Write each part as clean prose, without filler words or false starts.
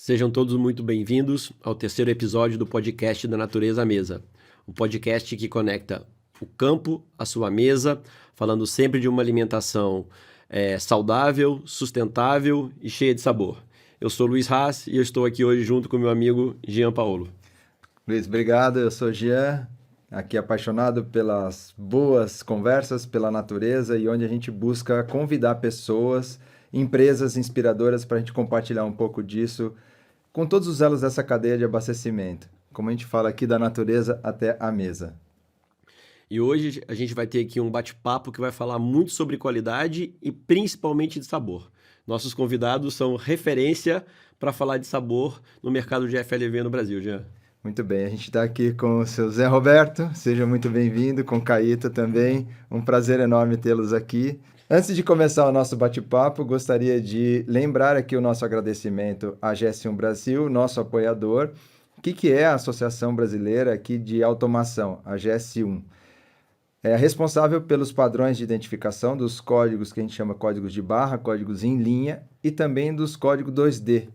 Sejam todos muito bem-vindos ao terceiro episódio do podcast da Natureza à Mesa. O podcast que conecta o campo à sua mesa, falando sempre de uma alimentação saudável, sustentável e cheia de sabor. Eu sou Luiz Haas e eu estou aqui hoje junto com meu amigo Jean Paulo. Luiz, obrigado. Eu sou Jean, aqui apaixonado pelas boas conversas, pela natureza e onde a gente busca convidar pessoas, empresas inspiradoras para a gente compartilhar um pouco disso com todos os elos dessa cadeia de abastecimento. Como a gente fala aqui, da natureza até a mesa. E hoje a gente vai ter aqui um bate-papo que vai falar muito sobre qualidade e principalmente de sabor. Nossos convidados são referência para falar de sabor no mercado de FLV no Brasil, Jean. Muito bem, a gente está aqui com o seu Zé Roberto, seja muito bem-vindo, com o Caíto também, um prazer enorme tê-los aqui. Antes de começar o nosso bate-papo, gostaria de lembrar aqui o nosso agradecimento à GS1 Brasil, nosso apoiador. O que é a Associação Brasileira aqui de Automação, a GS1? É responsável pelos padrões de identificação dos códigos que a gente chama códigos de barra, códigos em linha e também dos códigos 2D.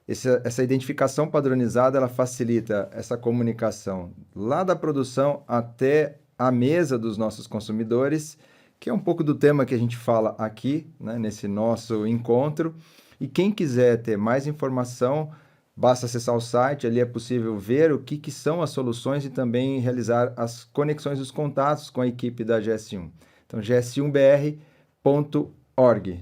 Essa identificação padronizada, ela facilita essa comunicação lá da produção até a mesa dos nossos consumidores, que é um pouco do tema que a gente fala aqui, né, nesse nosso encontro. E quem quiser ter mais informação, basta acessar o site, ali é possível ver o que são as soluções e também realizar as conexões dos contatos com a equipe da GS1. Então, gs1br.org.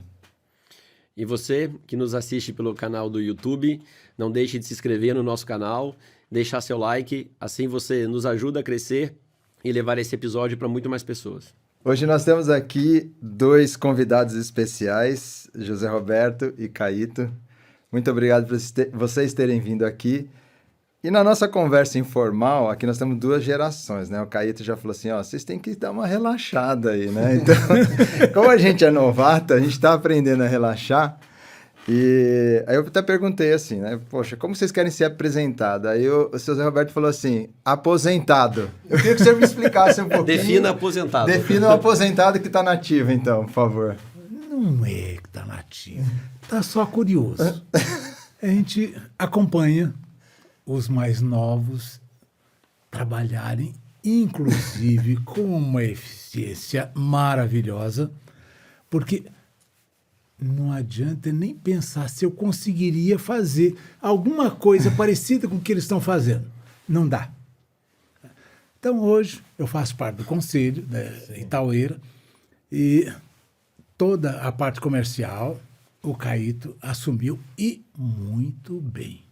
E você que nos assiste pelo canal do YouTube, não deixe de se inscrever no nosso canal, deixar seu like, assim você nos ajuda a crescer e levar esse episódio para muito mais pessoas. Hoje nós temos aqui dois convidados especiais, José Roberto e Caíto. Muito obrigado por vocês terem vindo aqui. E na nossa conversa informal, aqui nós temos duas gerações, né? O Caíto já falou assim, ó, vocês têm que dar uma relaxada aí, né? Então, como a gente é novato, a gente está aprendendo a relaxar. E aí eu até perguntei assim, né? Poxa, como vocês querem ser apresentados? Aí o seu Zé Roberto falou assim, aposentado. Eu queria que você me explicasse um pouquinho. Defina aposentado. Defina o aposentado que está nativo, então, por favor. Não é que está nativo, está só curioso. A gente acompanha os mais novos trabalharem, inclusive com uma eficiência maravilhosa, porque não adianta nem pensar se eu conseguiria fazer alguma coisa parecida com o que eles estão fazendo. Não dá. Então, hoje, eu faço parte do conselho da Itaueira e toda a parte comercial, o Caíto assumiu e muito bem.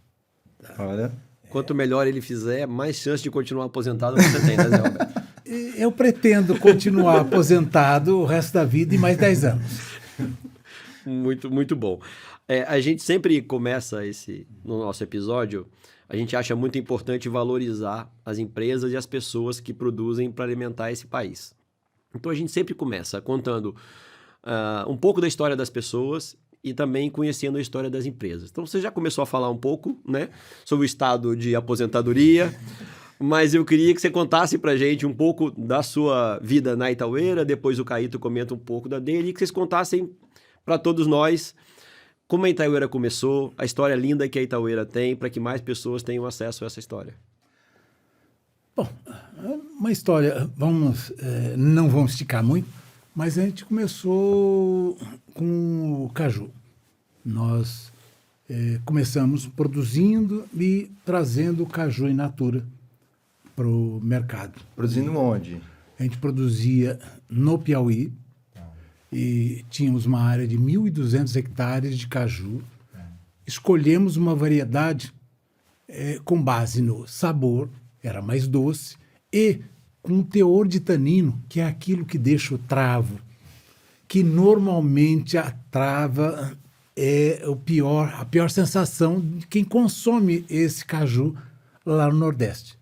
Tá? Olha. Quanto melhor ele fizer, mais chance de continuar aposentado você tem, né, Zé Roberto? Eu pretendo continuar aposentado o resto da vida e mais 10 anos. Muito, muito bom. A gente sempre começa no nosso episódio, a gente acha muito importante valorizar as empresas e as pessoas que produzem para alimentar esse país. Então a gente sempre começa contando um pouco da história das pessoas e também conhecendo a história das empresas. Então você já começou a falar um pouco, né, sobre o estado de aposentadoria, mas eu queria que você contasse para a gente um pouco da sua vida na Itaueira, depois o Caíto comenta um pouco da dele, e que vocês contassem para todos nós como a Itaueira começou, a história linda que a Itaueira tem, para que mais pessoas tenham acesso a essa história. Bom, uma história, não vamos esticar muito, mas a gente começou com o caju. Nós começamos produzindo e trazendo o caju in natura para o mercado. Produzindo onde? A gente produzia no Piauí e tínhamos uma área de 1.200 hectares de caju. Escolhemos uma variedade com base no sabor, era mais doce, e com um teor de tanino, que é aquilo que deixa o travo, que normalmente a trava é a pior sensação de quem consome esse caju lá no Nordeste.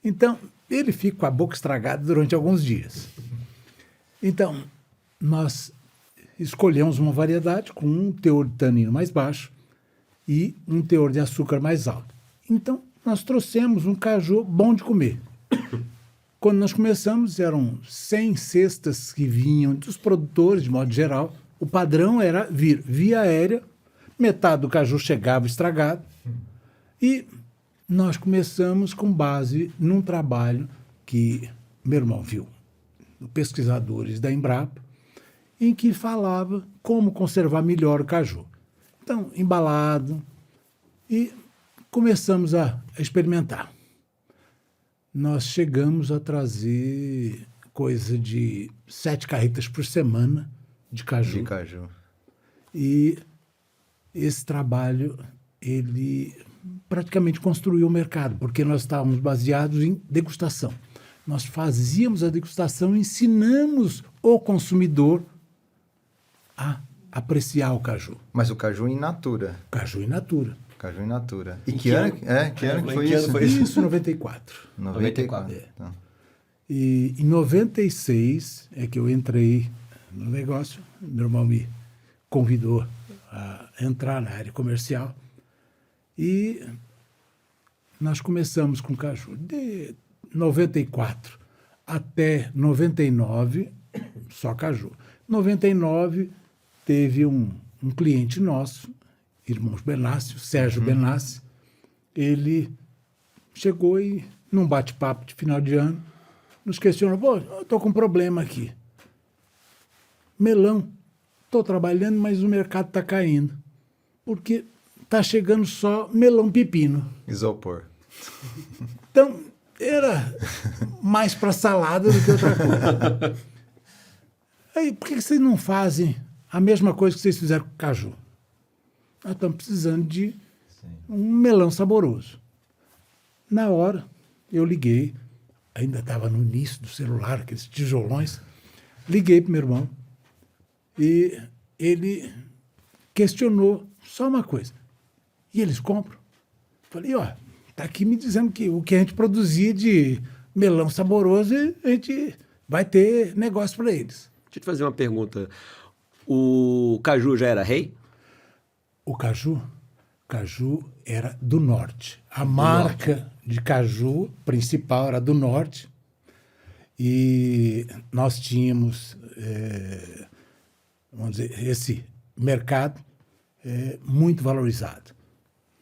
Então, ele fica com a boca estragada durante alguns dias. Então, nós escolhemos uma variedade com um teor de tanino mais baixo e um teor de açúcar mais alto. Então, nós trouxemos um caju bom de comer. Quando nós começamos, eram 100 cestas que vinham dos produtores, de modo geral. O padrão era vir via aérea, metade do caju chegava estragado, E nós começamos com base num trabalho que meu irmão viu, pesquisadores da Embrapa, em que falava como conservar melhor o caju. Então, embalado, e começamos a experimentar. Nós chegamos a trazer coisa de 7 carretas por semana de caju. De caju. E esse trabalho, ele praticamente construiu o mercado, porque nós estávamos baseados em degustação. Nós fazíamos a degustação, ensinamos o consumidor a apreciar o caju. Mas o caju in natura. Caju in natura. Caju in natura. E Em que que ano, ano? que ano que Em foi que ano isso? foi isso? Isso em 94. 94. É. Então. E em 96 é que eu entrei no negócio. Meu irmão me convidou a entrar na área comercial. E nós começamos com caju. De 94 até 99, só caju. 99 teve um cliente nosso, irmãos Benassi, Sérgio Benassi. Ele chegou e, num bate-papo de final de ano, nos questionou: pô, eu estou com um problema aqui. Melão, estou trabalhando, mas o mercado está caindo. Porque está chegando só melão pepino. Isopor. Então, era mais para salada do que outra coisa. Aí, por que vocês não fazem a mesma coisa que vocês fizeram com o caju? Nós estamos precisando de um melão saboroso. Na hora, eu liguei, ainda estava no início do celular, aqueles tijolões, liguei para o meu irmão e ele questionou só uma coisa: e eles compram? Falei: ó, está aqui me dizendo que o que a gente produzia de melão saboroso, a gente vai ter negócio para eles. Deixa eu te fazer uma pergunta. O caju já era rei? O caju era do norte. A marca de caju principal era do norte. E nós tínhamos, vamos dizer, esse mercado muito valorizado.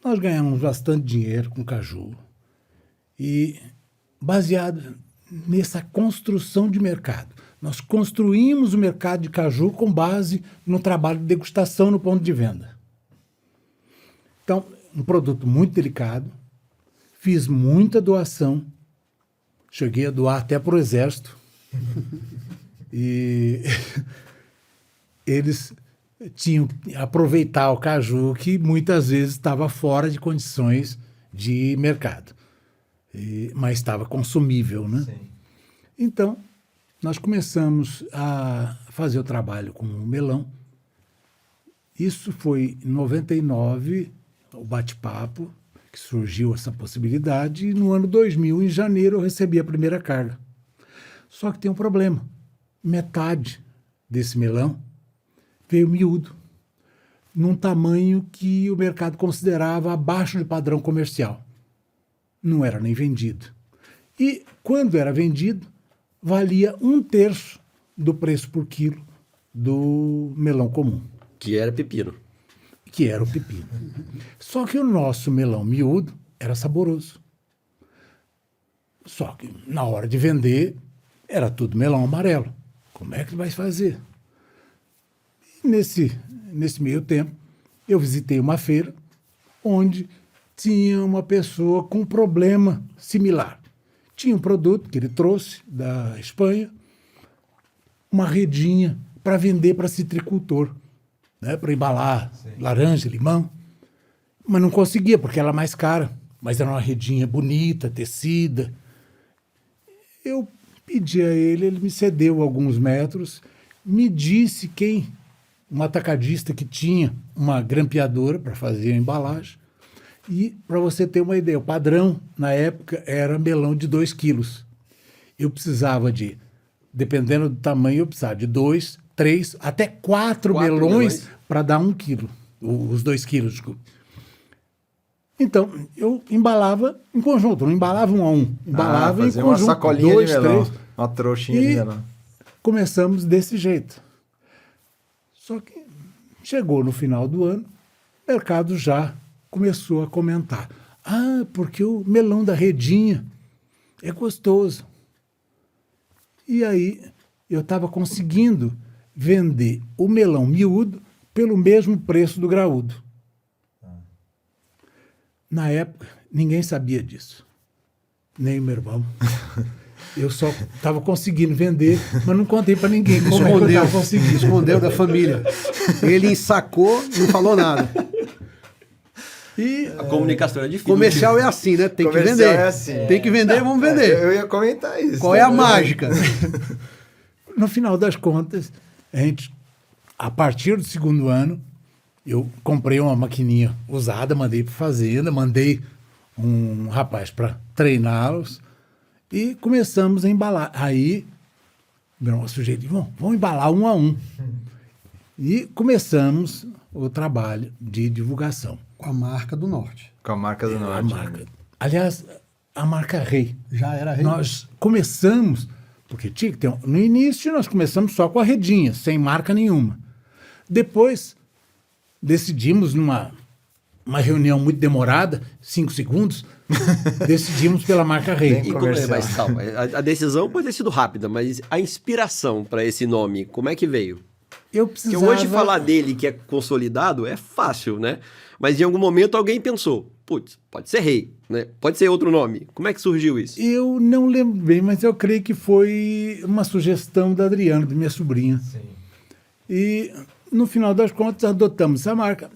Nós ganhamos bastante dinheiro com caju. E baseado nessa construção de mercado, nós construímos o mercado de caju com base no trabalho de degustação no ponto de venda. Então, um produto muito delicado, fiz muita doação, cheguei a doar até para o Exército, e eles tinham que aproveitar o caju, que muitas vezes estava fora de condições de mercado, mas estava consumível, né? Sim. Então, nós começamos a fazer o trabalho com o melão. Isso foi em 99, o bate-papo, que surgiu essa possibilidade, e no ano 2000, em janeiro, eu recebi a primeira carga. Só que tem um problema. Metade desse melão veio miúdo, num tamanho que o mercado considerava abaixo do padrão comercial. Não era nem vendido. E, quando era vendido, valia 1/3 do preço por quilo do melão comum. Que era pepino. Que era o pepino. Só que o nosso melão miúdo era saboroso. Só que, na hora de vender, era tudo melão amarelo. Como é que vai fazer? E nesse meio tempo, eu visitei uma feira onde tinha uma pessoa com um problema similar. Tinha um produto que ele trouxe da Espanha, uma redinha para vender para citricultor, né, para embalar laranja, limão, mas não conseguia, porque era mais cara, mas era uma redinha bonita, tecida. Eu pedi a ele me cedeu alguns metros, me disse um atacadista que tinha uma grampeadora para fazer a embalagem. E, para você ter uma ideia, o padrão, na época, era melão de 2 quilos. Eu precisava dependendo do tamanho, eu precisava de 2, 3, até 4 melões para dar 1 quilo, os 2 quilos, desculpa. Então, eu embalava em conjunto, não embalava um a um, embalava em conjunto. Uma sacolinha 2, de melão, 3. uma trouxinha de melão. Começamos desse jeito. Só que chegou no final do ano, o mercado já começou a comentar: Ah, porque o melão da Redinha é gostoso. E aí eu estava conseguindo vender o melão miúdo pelo mesmo preço do graúdo. Na época, ninguém sabia disso. Nem o meu irmão. Eu só estava conseguindo vender, mas não contei para ninguém como é que eu estava conseguindo. Escondeu da família. Ele ensacou e não falou nada. E A comunicação é difícil. Comercial é assim, né? Tem que Comercial vender. é assim. Tem que vender, vamos vender. Eu ia comentar isso. Qual é a também. mágica? no final das contas, a partir do segundo ano, eu comprei uma maquininha usada, mandei para fazenda, mandei um rapaz para treiná-los e começamos a embalar. Aí, meu irmão, sujeito, vamos embalar um a um. E começamos o trabalho de divulgação. Com a marca do Norte. Com a marca do A Norte. marca. Aliás, a marca Rei. Já era rei. Nós começamos, porque tinha que ter. No início, nós começamos só com a Redinha, sem marca nenhuma. Depois, decidimos, numa reunião muito demorada, 5 segundos, decidimos pela marca Rei. Bem E comercial. mas, calma, a decisão pode ter sido rápida, mas a inspiração para esse nome, como é que veio? Eu Porque precisava... hoje falar dele que é consolidado é fácil, né? Mas em algum momento alguém pensou, putz, pode ser Rei, né? Pode ser outro nome. Como é que surgiu isso? Eu não lembro bem, mas eu creio que foi uma sugestão da Adriana, de minha sobrinha. Sim. E, no final das contas, adotamos essa marca.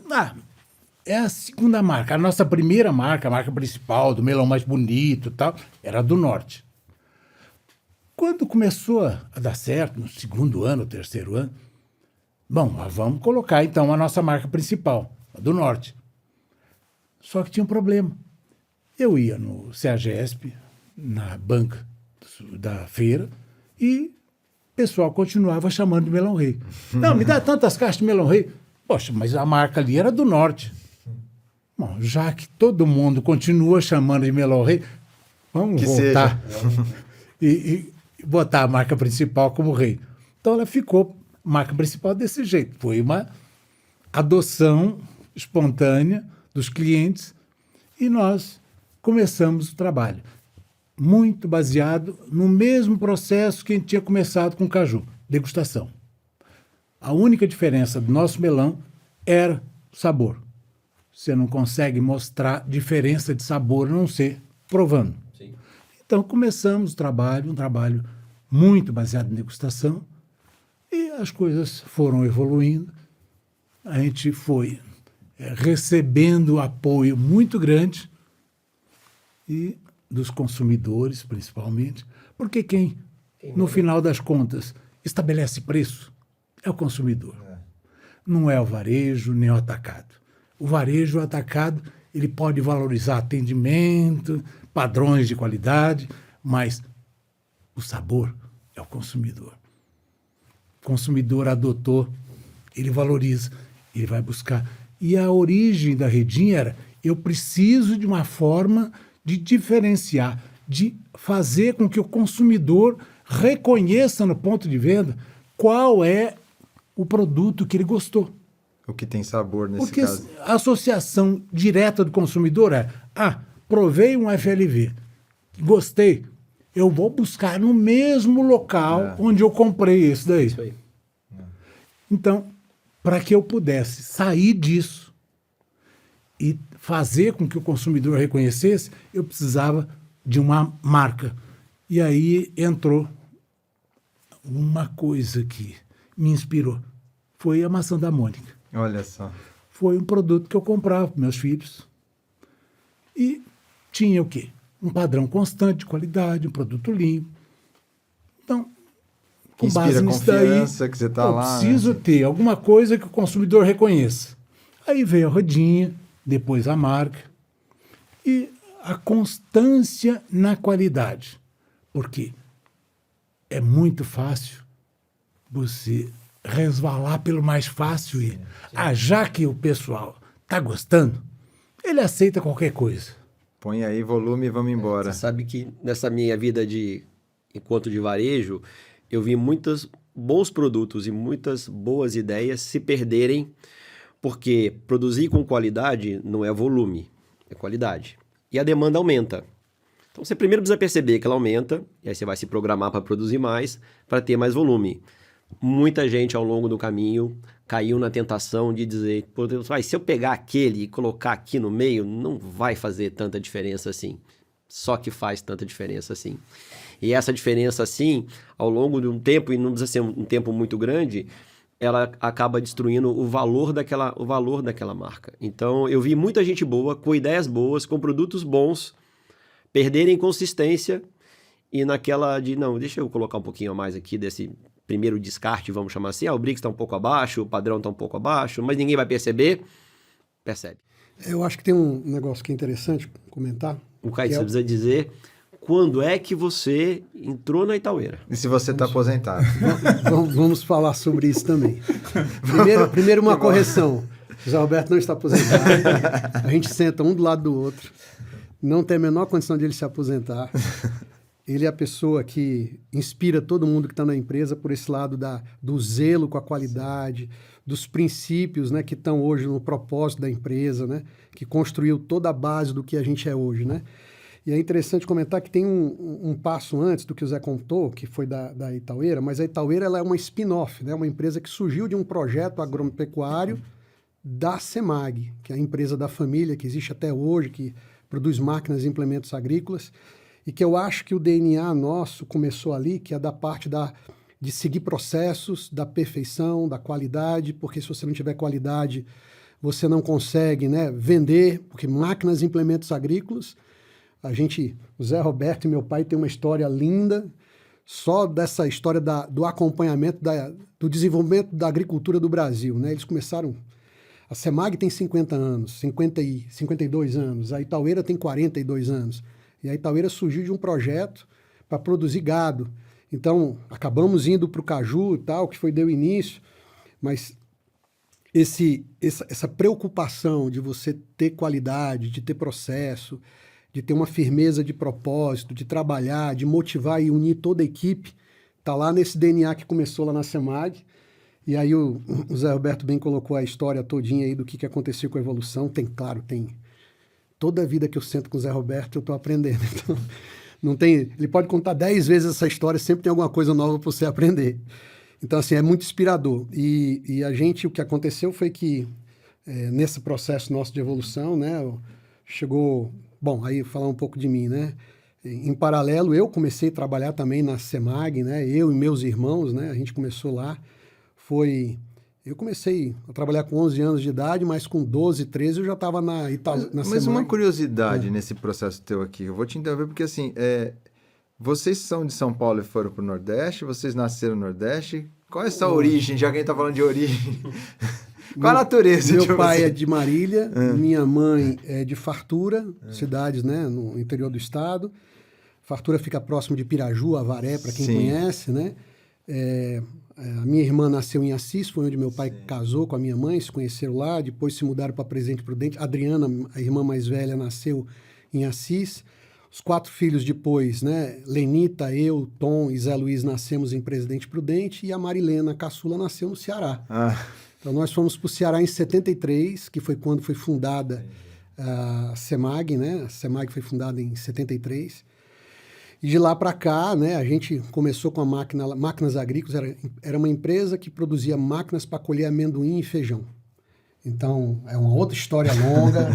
É a segunda marca. A nossa primeira marca, a marca principal, do melão mais bonito e tal, era do Norte. Quando começou a dar certo, no segundo ano, terceiro ano, vamos colocar, então, a nossa marca principal, a do Norte. Só que tinha um problema. Eu ia no CEAGESP, na banca da feira, e o pessoal continuava chamando de Melão Rei. Não, me dá tantas caixas de Melão Rei. Poxa, mas a marca ali era do Norte. Bom, já que todo mundo continua chamando de Melão Rei, vamos Que voltar e botar a marca principal como Rei. Então ela ficou marca principal desse jeito. Foi uma adoção espontânea dos clientes e nós começamos o trabalho. Muito baseado no mesmo processo que a gente tinha começado com o caju, degustação. A única diferença do nosso melão era o sabor. Você não consegue mostrar diferença de sabor a não ser provando. Sim. Então começamos o trabalho, um trabalho muito baseado em degustação, e as coisas foram evoluindo. A gente foi recebendo apoio muito grande e dos consumidores, principalmente, porque quem no final das contas, estabelece preço é o consumidor. Não é o varejo, nem o atacado. O varejo, o atacado, ele pode valorizar atendimento, padrões de qualidade, mas o sabor é o consumidor. O consumidor adotou, ele valoriza, ele vai buscar. E a origem da Redinha era, eu preciso de uma forma de diferenciar, de fazer com que o consumidor reconheça no ponto de venda qual é o produto que ele gostou. O que tem sabor nesse Porque caso. a associação direta do consumidor é, provei um FLV, gostei, eu vou buscar no mesmo local onde eu comprei esse daí. Isso aí. Então, para que eu pudesse sair disso e fazer com que o consumidor reconhecesse, eu precisava de uma marca. E aí entrou uma coisa que me inspirou. Foi a maçã da Mônica. Olha só. Foi um produto que eu comprava para meus filhos. E tinha o quê? Um padrão constante de qualidade, um produto limpo. Então, com Inspira base nisso daí, confiança que você tá eu lá, preciso né? ter alguma coisa que o consumidor reconheça. Aí veio a Rodinha, depois a marca e a constância na qualidade. Porque é muito fácil você resvalar pelo mais fácil e, já que o pessoal está gostando, ele aceita qualquer coisa. Põe aí volume e vamos embora. Você sabe que nessa minha vida de encontro de varejo, eu vi muitos bons produtos e muitas boas ideias se perderem, porque produzir com qualidade não é volume, é qualidade. e a demanda aumenta. Então você primeiro precisa perceber que ela aumenta, e aí você vai se programar para produzir mais, para ter mais volume. Muita gente ao longo do caminho caiu na tentação de dizer, pô, se eu pegar aquele e colocar aqui no meio, não vai fazer tanta diferença assim. Só que faz tanta diferença assim. E essa diferença assim, ao longo de um tempo, e não precisa ser um tempo muito grande, ela acaba destruindo o valor daquela marca. Então, eu vi muita gente boa, com ideias boas, com produtos bons, perderem consistência e naquela de, não, deixa eu colocar um pouquinho a mais aqui desse primeiro descarte, vamos chamar assim, o Brix está um pouco abaixo, o padrão está um pouco abaixo, mas ninguém vai perceber. Percebe. Eu acho que tem um negócio que é interessante comentar. O Caio, você precisa dizer quando é que você entrou na Itaueira. E se você está aposentado? Vamos falar sobre isso também. Primeiro uma correção. O Zé Roberto não está aposentado. A gente senta um do lado do outro. Não tem a menor condição de ele se aposentar. Ele é a pessoa que inspira todo mundo que está na empresa por esse lado do zelo com a qualidade, dos princípios, né, que estão hoje no propósito da empresa, né, que construiu toda a base do que a gente é hoje, né? E é interessante comentar que tem um passo antes do que o Zé contou, que foi da Itaueira, mas a Itaueira ela é uma spin-off, né, uma empresa que surgiu de um projeto agropecuário da CEMAG, que é a empresa da família que existe até hoje, que produz máquinas e implementos agrícolas, e que eu acho que o DNA nosso começou ali, que é da parte de seguir processos, da perfeição, da qualidade, porque se você não tiver qualidade, você não consegue, né, vender, porque máquinas e implementos agrícolas, o Zé Roberto e meu pai têm uma história linda, só dessa história do acompanhamento, do desenvolvimento da agricultura do Brasil, né? Eles começaram... A CEMAG tem 50 anos, 52 anos, a Itaueira tem 42 anos. E a Itaueira surgiu de um projeto para produzir gado. Então, acabamos indo para o caju e tal, que deu início, mas essa preocupação de você ter qualidade, de ter processo, de ter uma firmeza de propósito, de trabalhar, de motivar e unir toda a equipe, está lá nesse DNA que começou lá na CEMAG. E aí o Zé Roberto bem colocou a história todinha aí do que aconteceu com a evolução. Tem toda a vida que eu sento com o Zé Roberto, eu estou aprendendo. Então, não tem, ele pode contar 10 vezes essa história, sempre tem alguma coisa nova para você aprender. Então, assim, é muito inspirador. E o que aconteceu foi que, nesse processo nosso de evolução, né, chegou... Bom, aí falar um pouco de mim, né? Em paralelo, eu comecei a trabalhar também na CEMAG, né? Eu e meus irmãos, né? A gente começou lá. Eu comecei a trabalhar com 11 anos de idade, mas com 12, 13 eu já estava na Mas CEMAG. uma curiosidade nesse processo teu aqui, eu vou te interromper porque assim, vocês são de São Paulo e foram para o Nordeste, vocês nasceram no Nordeste, qual é essa origem, já que a gente está falando de origem? Qual a natureza de Meu pai você? é de Marília, minha mãe é de Fartura, cidades, né, no interior do estado. Fartura fica próximo de Piraju, Avaré, para quem conhece, né? A minha irmã nasceu em Assis, foi onde meu pai casou com a minha mãe, se conheceram lá, depois se mudaram para Presidente Prudente. A Adriana, a irmã mais velha, nasceu em Assis. Os 4 filhos depois, né? Lenita, eu, Tom e Zé Luiz nascemos em Presidente Prudente e a Marilena, a caçula, nasceu no Ceará. Então nós fomos para o Ceará em 73, que foi quando foi fundada a CEMAG, né? A CEMAG foi fundada em 73. E de lá para cá, né, a gente começou com máquinas agrícolas, era uma empresa que produzia máquinas para colher amendoim e feijão. Então, é uma outra história longa.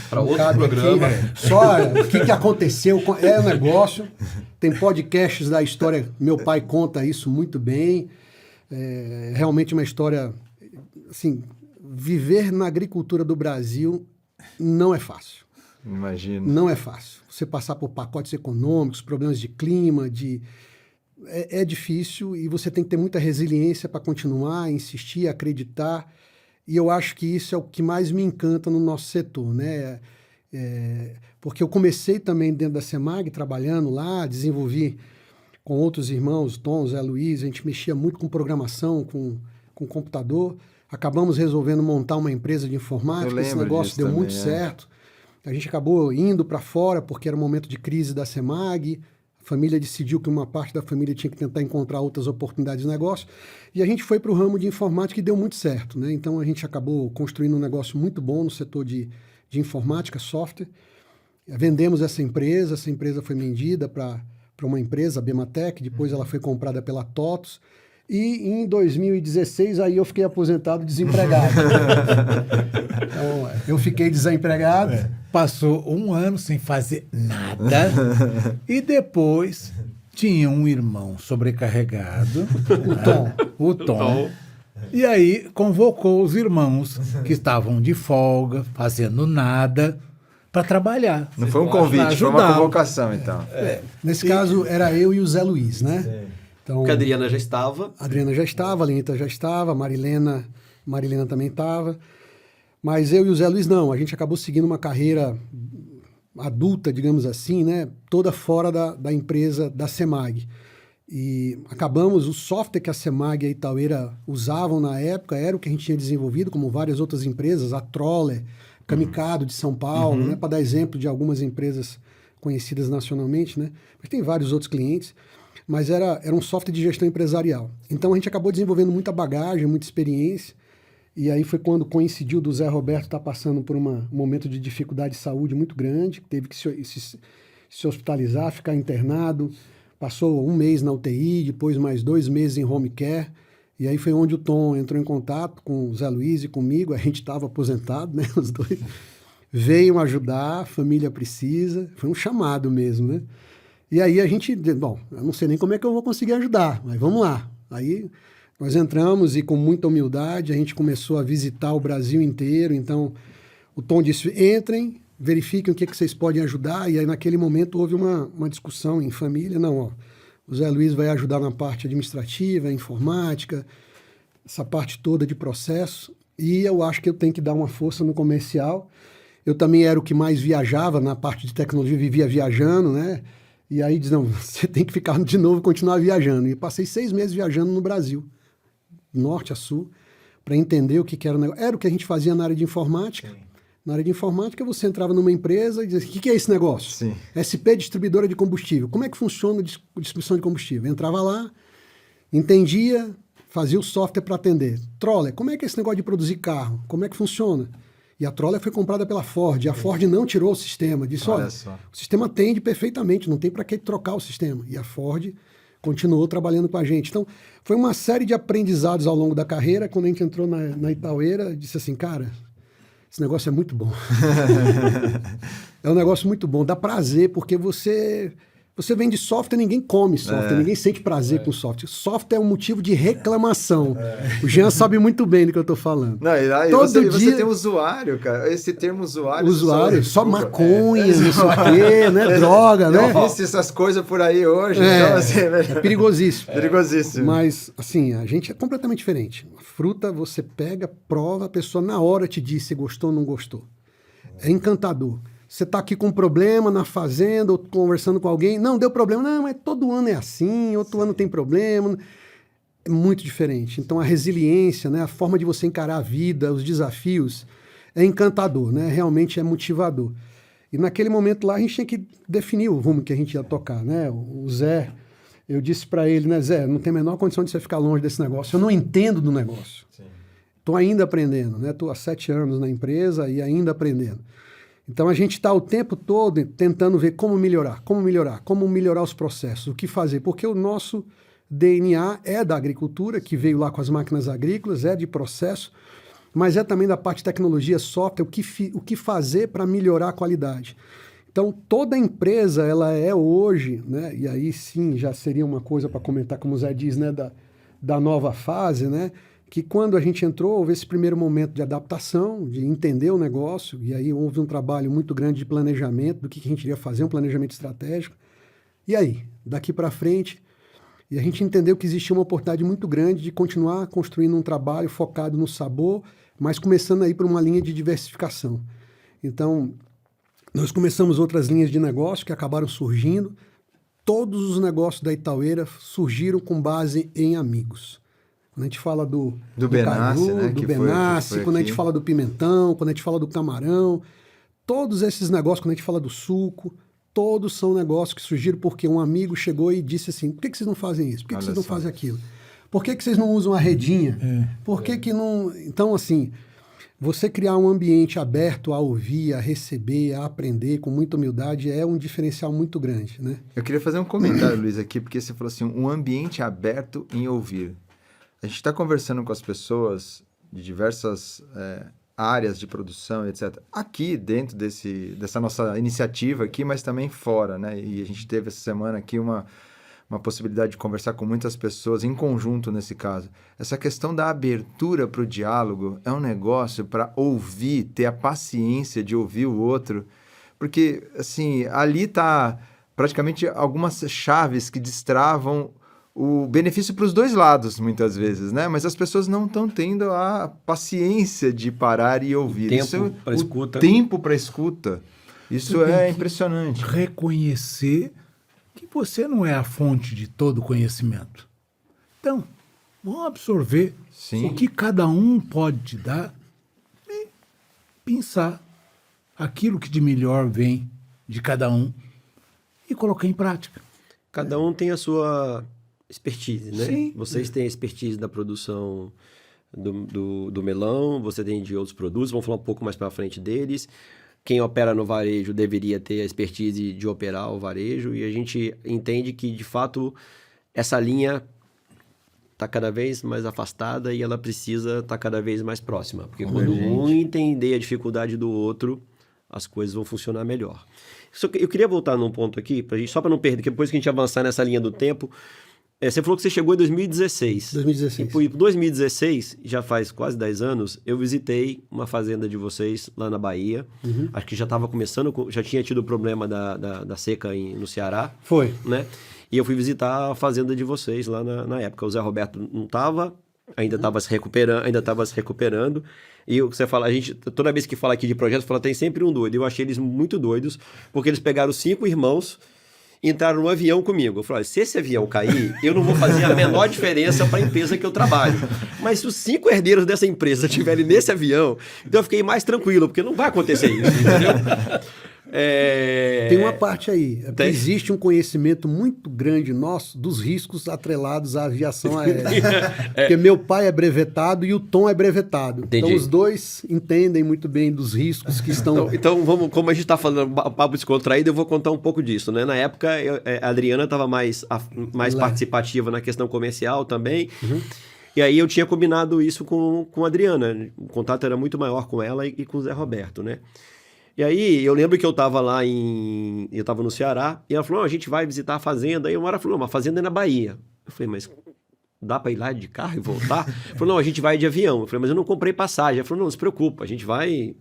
Para outro programa. Aqui, só o que aconteceu, é um negócio. Tem podcasts da história, meu pai conta isso muito bem. É realmente uma história, assim, viver na agricultura do Brasil não é fácil. Imagino. Não é fácil. Você passar por pacotes econômicos, problemas de clima, é difícil e você tem que ter muita resiliência para continuar, insistir, acreditar. E eu acho que isso é o que mais me encanta no nosso setor, né? Porque eu comecei também dentro da CEMAG, trabalhando lá, desenvolvi com outros irmãos, Tom, Zé Luiz, a gente mexia muito com programação, com computador. Acabamos resolvendo montar uma empresa de informática, esse negócio deu muito certo. A gente acabou indo para fora porque era um momento de crise da CEMAG, a família decidiu que uma parte da família tinha que tentar encontrar outras oportunidades de negócio, e a gente foi para o ramo de informática e deu muito certo, né? Então a gente acabou construindo um negócio muito bom no setor de informática, software. vendemos essa empresa foi vendida para uma empresa, a Bematec, depois ela foi comprada pela TOTUS, e em 2016 aí eu fiquei aposentado desempregado. Então, eu fiquei desempregado. Passou um ano sem fazer nada e depois tinha um irmão sobrecarregado, o Tom. E aí convocou os irmãos que estavam de folga, fazendo nada, para trabalhar. Não foi um convite, foi uma convocação, então. Nesse caso, era eu e o Zé Luiz, né? Então, Porque a Adriana já estava. A Adriana já estava, a Lenita já estava, a Marilena também estava. Mas eu e o Zé Luiz não, a gente acabou seguindo uma carreira adulta, digamos assim, né? Toda fora da empresa da Semag. E acabamos, o software que a Semag e a Itaúera usavam na época era o que a gente tinha desenvolvido, como várias outras empresas, a Troller, Camicado de São Paulo, né? Para dar exemplo de algumas empresas conhecidas nacionalmente, né? Mas tem vários outros clientes. Mas era um software de gestão empresarial. Então a gente acabou desenvolvendo muita bagagem, muita experiência. E aí foi quando coincidiu do Zé Roberto estar passando por um momento de dificuldade de saúde muito grande, teve que se hospitalizar, ficar internado, passou um mês na UTI, depois mais 2 meses em home care. E aí foi onde o Tom entrou em contato com o Zé Luiz e comigo, a gente estava aposentado, né, os dois. Veio ajudar, a família precisa, foi um chamado mesmo, né? E aí a gente, bom, eu não sei nem como é que eu vou conseguir ajudar, mas vamos lá. Aí nós entramos e com muita humildade a gente começou a visitar o Brasil inteiro. Então o Tom disse, entrem, verifiquem o que vocês podem ajudar. E aí naquele momento houve uma discussão em família. Não, ó, o Zé Luiz vai ajudar na parte administrativa, informática, essa parte toda de processo. E eu acho que eu tenho que dar uma força no comercial. Eu também era o que mais viajava na parte de tecnologia, vivia viajando, né? E aí diz, não, você tem que ficar de novo e continuar viajando. E passei 6 meses viajando no Brasil, norte a sul, para entender o que era o negócio. Era o que a gente fazia na área de informática. Sim. Na área de informática, você entrava numa empresa e dizia, o que é esse negócio? Sim. SP, distribuidora de combustível. Como é que funciona a distribuição de combustível? Entrava lá, entendia, fazia o software para atender. Troller, como é que é esse negócio de produzir carro? Como é que funciona? E a Troller foi comprada pela Ford. A Ford não tirou o sistema. Disse, olha, o sistema atende perfeitamente, não tem para que trocar o sistema. E a Ford continuou trabalhando com a gente. Então, foi uma série de aprendizados ao longo da carreira. Quando a gente entrou na Itaúera, disse assim, cara, esse negócio é muito bom. É um negócio muito bom. Dá prazer, porque você vende software, ninguém come software, ninguém sente prazer com software. Software é um motivo de reclamação. O Jean sabe muito bem do que eu estou falando. Não, e você tem usuário, cara. Esse termo usuário. Só maconha, não sei o quê, né? Droga, né? Eu vi essas coisas por aí hoje. Então, assim, é perigosíssimo. Perigosíssimo. Mas, assim, a gente é completamente diferente. A fruta, você pega, prova, a pessoa na hora te diz se gostou ou não gostou. É encantador. Você está aqui com um problema na fazenda ou conversando com alguém. Não, deu problema. Não, mas todo ano é assim, outro ano tem problema. É muito diferente. Então, a resiliência, né, a forma de você encarar a vida, os desafios, é encantador, né? Realmente é motivador. E naquele momento lá, a gente tinha que definir o rumo que a gente ia tocar, né? O Zé, eu disse para ele, né, Zé, não tem a menor condição de você ficar longe desse negócio. Eu não entendo do negócio. Estou ainda aprendendo, né? Estou há 7 anos na empresa e ainda aprendendo. Então, a gente está o tempo todo tentando ver como melhorar os processos, o que fazer, porque o nosso DNA é da agricultura, que veio lá com as máquinas agrícolas, é de processo, mas é também da parte de tecnologia, software, o que fazer para melhorar a qualidade. Então, toda empresa, ela é hoje, né, e aí sim, já seria uma coisa para comentar, como o Zé diz, né, da nova fase, né, que quando a gente entrou, houve esse primeiro momento de adaptação, de entender o negócio, e aí houve um trabalho muito grande de planejamento, do que a gente iria fazer, um planejamento estratégico. E aí, daqui para frente, e a gente entendeu que existia uma oportunidade muito grande de continuar construindo um trabalho focado no sabor, mas começando aí por uma linha de diversificação. Então, nós começamos outras linhas de negócio que acabaram surgindo. Todos os negócios da Itaúera surgiram com base em amigos. Quando a gente fala do Benassi, caju, né? do Benassi, quando a gente fala do pimentão, quando a gente fala do camarão, todos esses negócios, quando a gente fala do suco, todos são negócios que surgiram porque um amigo chegou e disse assim, por que vocês não fazem isso? Por que vocês não fazem aquilo? Por que vocês não usam a redinha? Por que não... Então, assim, Você criar um ambiente aberto a ouvir, a receber, a aprender com muita humildade é um diferencial muito grande, né? Eu queria fazer um comentário, Luiz, aqui, porque você falou assim, um ambiente aberto em ouvir. A gente está conversando com as pessoas de diversas áreas de produção, etc. Aqui, dentro dessa nossa iniciativa aqui, mas também fora, né? E a gente teve essa semana aqui uma possibilidade de conversar com muitas pessoas, em conjunto nesse caso. Essa questão da abertura para o diálogo é um negócio para ouvir, ter a paciência de ouvir o outro, porque, assim, ali está praticamente algumas chaves que destravam o benefício para os dois lados, muitas vezes, né? Mas as pessoas não estão tendo a paciência de parar e ouvir. Tempo para escuta. Tempo para escuta. Isso é impressionante. Reconhecer que você não é a fonte de todo conhecimento. Então, vamos absorver Sim. o que cada um pode te dar e pensar aquilo que de melhor vem de cada um e colocar em prática. Cada um tem a sua expertise, né? Sim. Vocês têm a expertise da produção do melão, você tem de outros produtos, vamos falar um pouco mais para frente deles. Quem opera no varejo deveria ter a expertise de operar o varejo e a gente entende que, de fato, essa linha está cada vez mais afastada e ela precisa estar cada vez mais próxima. Porque quando um entender a dificuldade do outro, as coisas vão funcionar melhor. Eu queria voltar num ponto aqui, só para não perder, depois que a gente avançar nessa linha do tempo. Você falou que você chegou em 2016. 2016. E em 2016, já faz quase 10 anos, eu visitei uma fazenda de vocês lá na Bahia. Acho que já estava começando, já tinha tido o problema da seca no Ceará. Foi. Né? E eu fui visitar a fazenda de vocês lá na época. O Zé Roberto não estava, ainda estava se recuperando. E o que você fala, a gente, toda vez que fala aqui de projeto, fala, tem sempre um doido. Eu achei eles muito doidos, porque eles pegaram 5 irmãos, entraram no avião comigo. Eu falei, se esse avião cair, eu não vou fazer a menor diferença para a empresa que eu trabalho. Mas se os 5 herdeiros dessa empresa estiverem nesse avião, então eu fiquei mais tranquilo, porque não vai acontecer isso, entendeu? Tem uma parte aí. Tem? Existe um conhecimento muito grande nosso dos riscos atrelados à aviação aérea. Porque meu pai é brevetado e o Tom é brevetado. Entendi. Então os dois entendem muito bem dos riscos que estão... Então vamos, como a gente está falando papo descontraído, eu vou contar um pouco disso, né? Na época, a Adriana estava mais participativa na questão comercial também. E aí eu tinha combinado isso com a Adriana. O contato era muito maior com ela e com o Zé Roberto, né? E aí, eu lembro que eu tava lá eu tava no Ceará, e ela falou, a gente vai visitar a fazenda. Aí uma hora falou, uma fazenda é na Bahia. Eu falei, mas dá pra ir lá de carro e voltar? Ela falou, não, a gente vai de avião. Eu falei, mas eu não comprei passagem. Ela falou, não se preocupa, a gente vai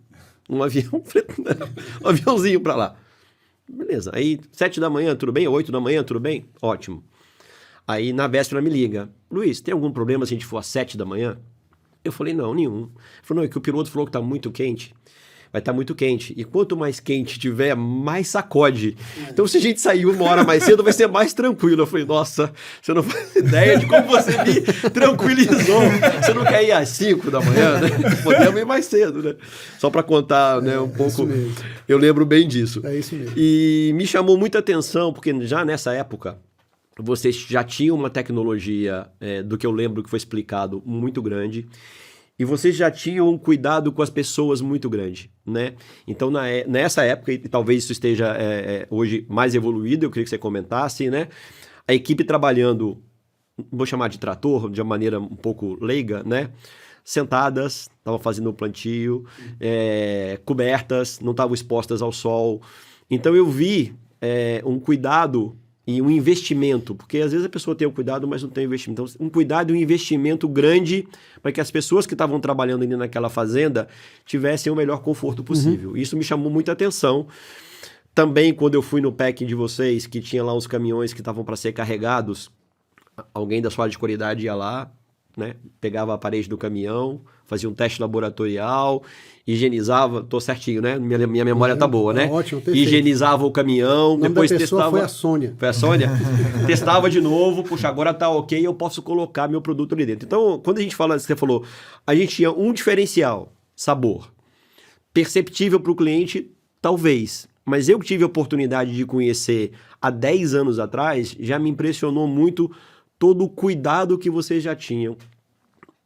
num avião, um aviãozinho pra lá. Beleza, aí 7 da manhã, tudo bem? 8 da manhã, tudo bem? Ótimo. Aí na véspera me liga, Luiz, tem algum problema se a gente for às 7 da manhã? Eu falei, não, nenhum. Ele falou, não, é que o piloto falou que tá muito quente. Vai estar muito quente. E quanto mais quente tiver, mais sacode. Então, se a gente sair 1 hora mais cedo, vai ser mais tranquilo. Eu falei, nossa, você não faz ideia de como você me tranquilizou. Você não quer ir às 5 da manhã, né? Podemos ir mais cedo, né? Só para contar, né, um pouco. Eu lembro bem disso. É isso mesmo. E me chamou muita atenção, porque já nessa época, vocês já tinham uma tecnologia, do que eu lembro que foi explicado, muito grande. E vocês já tinham um cuidado com as pessoas muito grande, né? Então, nessa época, e talvez isso esteja hoje mais evoluído, eu queria que você comentasse, né? A equipe trabalhando, vou chamar de trator, de uma maneira um pouco leiga, né? Sentadas, estavam fazendo o plantio, cobertas, não estavam expostas ao sol. Então, eu vi um cuidado e um investimento, porque às vezes a pessoa tem o cuidado, mas não tem o investimento. Então, um cuidado e um investimento grande para que as pessoas que estavam trabalhando ali naquela fazenda tivessem o melhor conforto possível. Isso me chamou muita atenção. Também, quando eu fui no packing de vocês, que tinha lá os caminhões que estavam para ser carregados, alguém da sua área de qualidade ia lá, né? Pegava a parede do caminhão, fazia um teste laboratorial, higienizava, tô certinho, né? Minha memória tá boa, né? Ótimo, perfeito. Higienizava o caminhão, O nome depois da pessoa testava. foi a Sônia. Foi a Sônia? Testava de novo, puxa, agora tá ok, eu posso colocar meu produto ali dentro. Então, quando a gente fala, você falou, a gente tinha um diferencial, sabor. Perceptível para o cliente, talvez. Mas eu que tive a oportunidade de conhecer há 10 anos atrás, já me impressionou muito todo o cuidado que vocês já tinham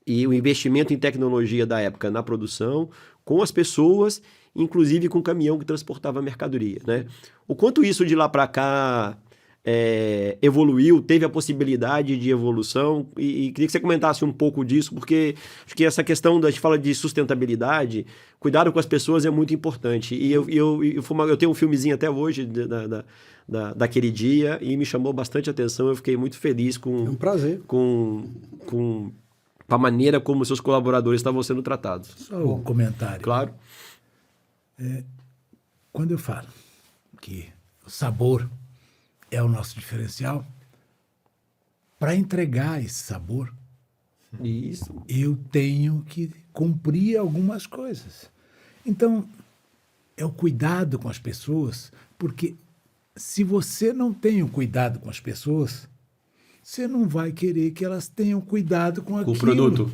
e o investimento em tecnologia da época na produção, com as pessoas, inclusive com o caminhão que transportava a mercadoria, né? O quanto isso de lá para cá evoluiu, teve a possibilidade de evolução, e queria que você comentasse um pouco disso, porque acho que essa questão da gente fala de sustentabilidade, cuidado com as pessoas é muito importante. E eu tenho um filmezinho até hoje daquele dia e me chamou bastante atenção, eu fiquei muito feliz com, É um prazer. com a maneira como seus colaboradores estavam sendo tratados. Só um comentário. Claro. Quando eu falo que o sabor é o nosso diferencial, para entregar esse sabor, Isso. eu tenho que cumprir algumas coisas. Então, é o cuidado com as pessoas, porque se você não tem o cuidado com as pessoas, você não vai querer que elas tenham cuidado com Com aquilo o produto.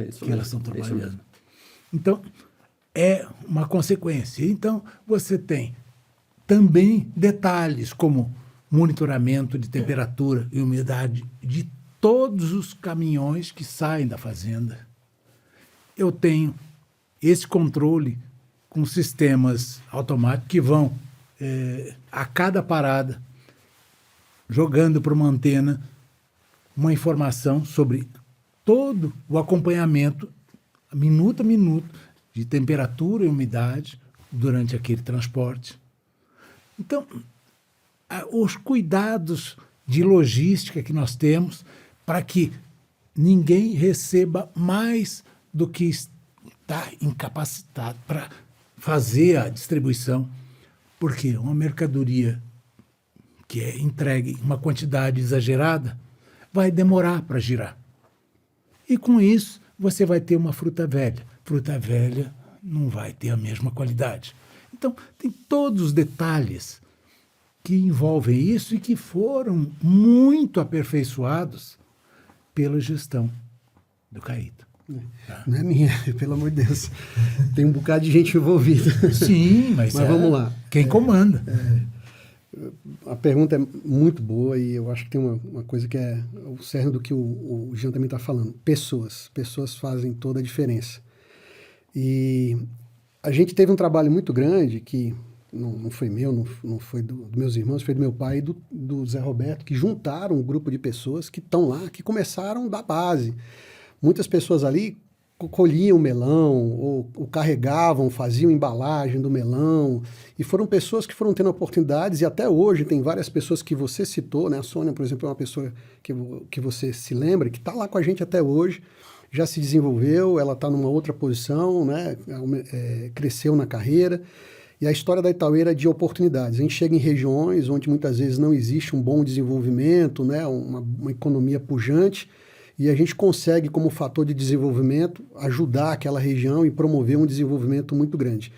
Isso que mesmo, elas estão isso trabalhando. mesmo. Então, é uma consequência. Então, você tem também detalhes como monitoramento de temperatura e umidade de todos os caminhões que saem da fazenda. Eu tenho esse controle com sistemas automáticos que vão, a cada parada, jogando para uma antena uma informação sobre todo o acompanhamento, minuto a minuto, de temperatura e umidade durante aquele transporte. Então, os cuidados de logística que nós temos para que ninguém receba mais do que está incapacitado para fazer a distribuição, porque uma mercadoria que é entregue em uma quantidade exagerada vai demorar para girar. E com isso, você vai ter uma fruta velha. Fruta velha não vai ter a mesma qualidade. Então, tem todos os detalhes que envolvem isso e que foram muito aperfeiçoados pela gestão do Caíto. Não é minha, pelo amor de Deus. Tem um bocado de gente envolvida. Sim, mas vamos lá. Quem comanda. A pergunta é muito boa e eu acho que tem uma coisa que é o cerne do que o Jean também está falando. Pessoas. Pessoas fazem toda a diferença. E a gente teve um trabalho muito grande que não foi meu, não foi dos meus irmãos, foi do meu pai e do Zé Roberto, que juntaram um grupo de pessoas que estão lá, que começaram da base. Muitas pessoas ali colhiam melão ou carregavam, faziam embalagem do melão, e foram pessoas que foram tendo oportunidades, e até hoje tem várias pessoas que você citou, né? A Sônia, por exemplo, é uma pessoa que você se lembra, que está lá com a gente até hoje, já se desenvolveu, ela está numa outra posição, né? Cresceu na carreira, e a história da Itaueira é de oportunidades. A gente chega em regiões onde muitas vezes não existe um bom desenvolvimento, né? Uma economia pujante, e a gente consegue, como fator de desenvolvimento, ajudar aquela região e promover um desenvolvimento muito grande.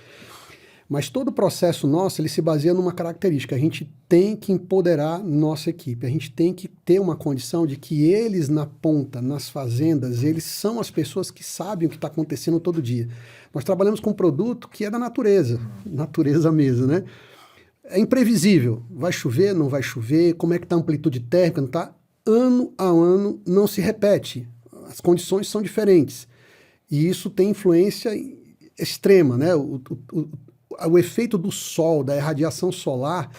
Mas todo o processo nosso, ele se baseia numa característica. A gente tem que empoderar nossa equipe. A gente tem que ter uma condição de que eles na ponta, nas fazendas, eles são as pessoas que sabem o que está acontecendo todo dia. Nós trabalhamos com um produto que é da natureza mesmo, né? É imprevisível. Vai chover, não vai chover? Como é que está a amplitude térmica? Não está? Ano a ano não se repete. As condições são diferentes. E isso tem influência extrema, né? O efeito do sol, da irradiação solar,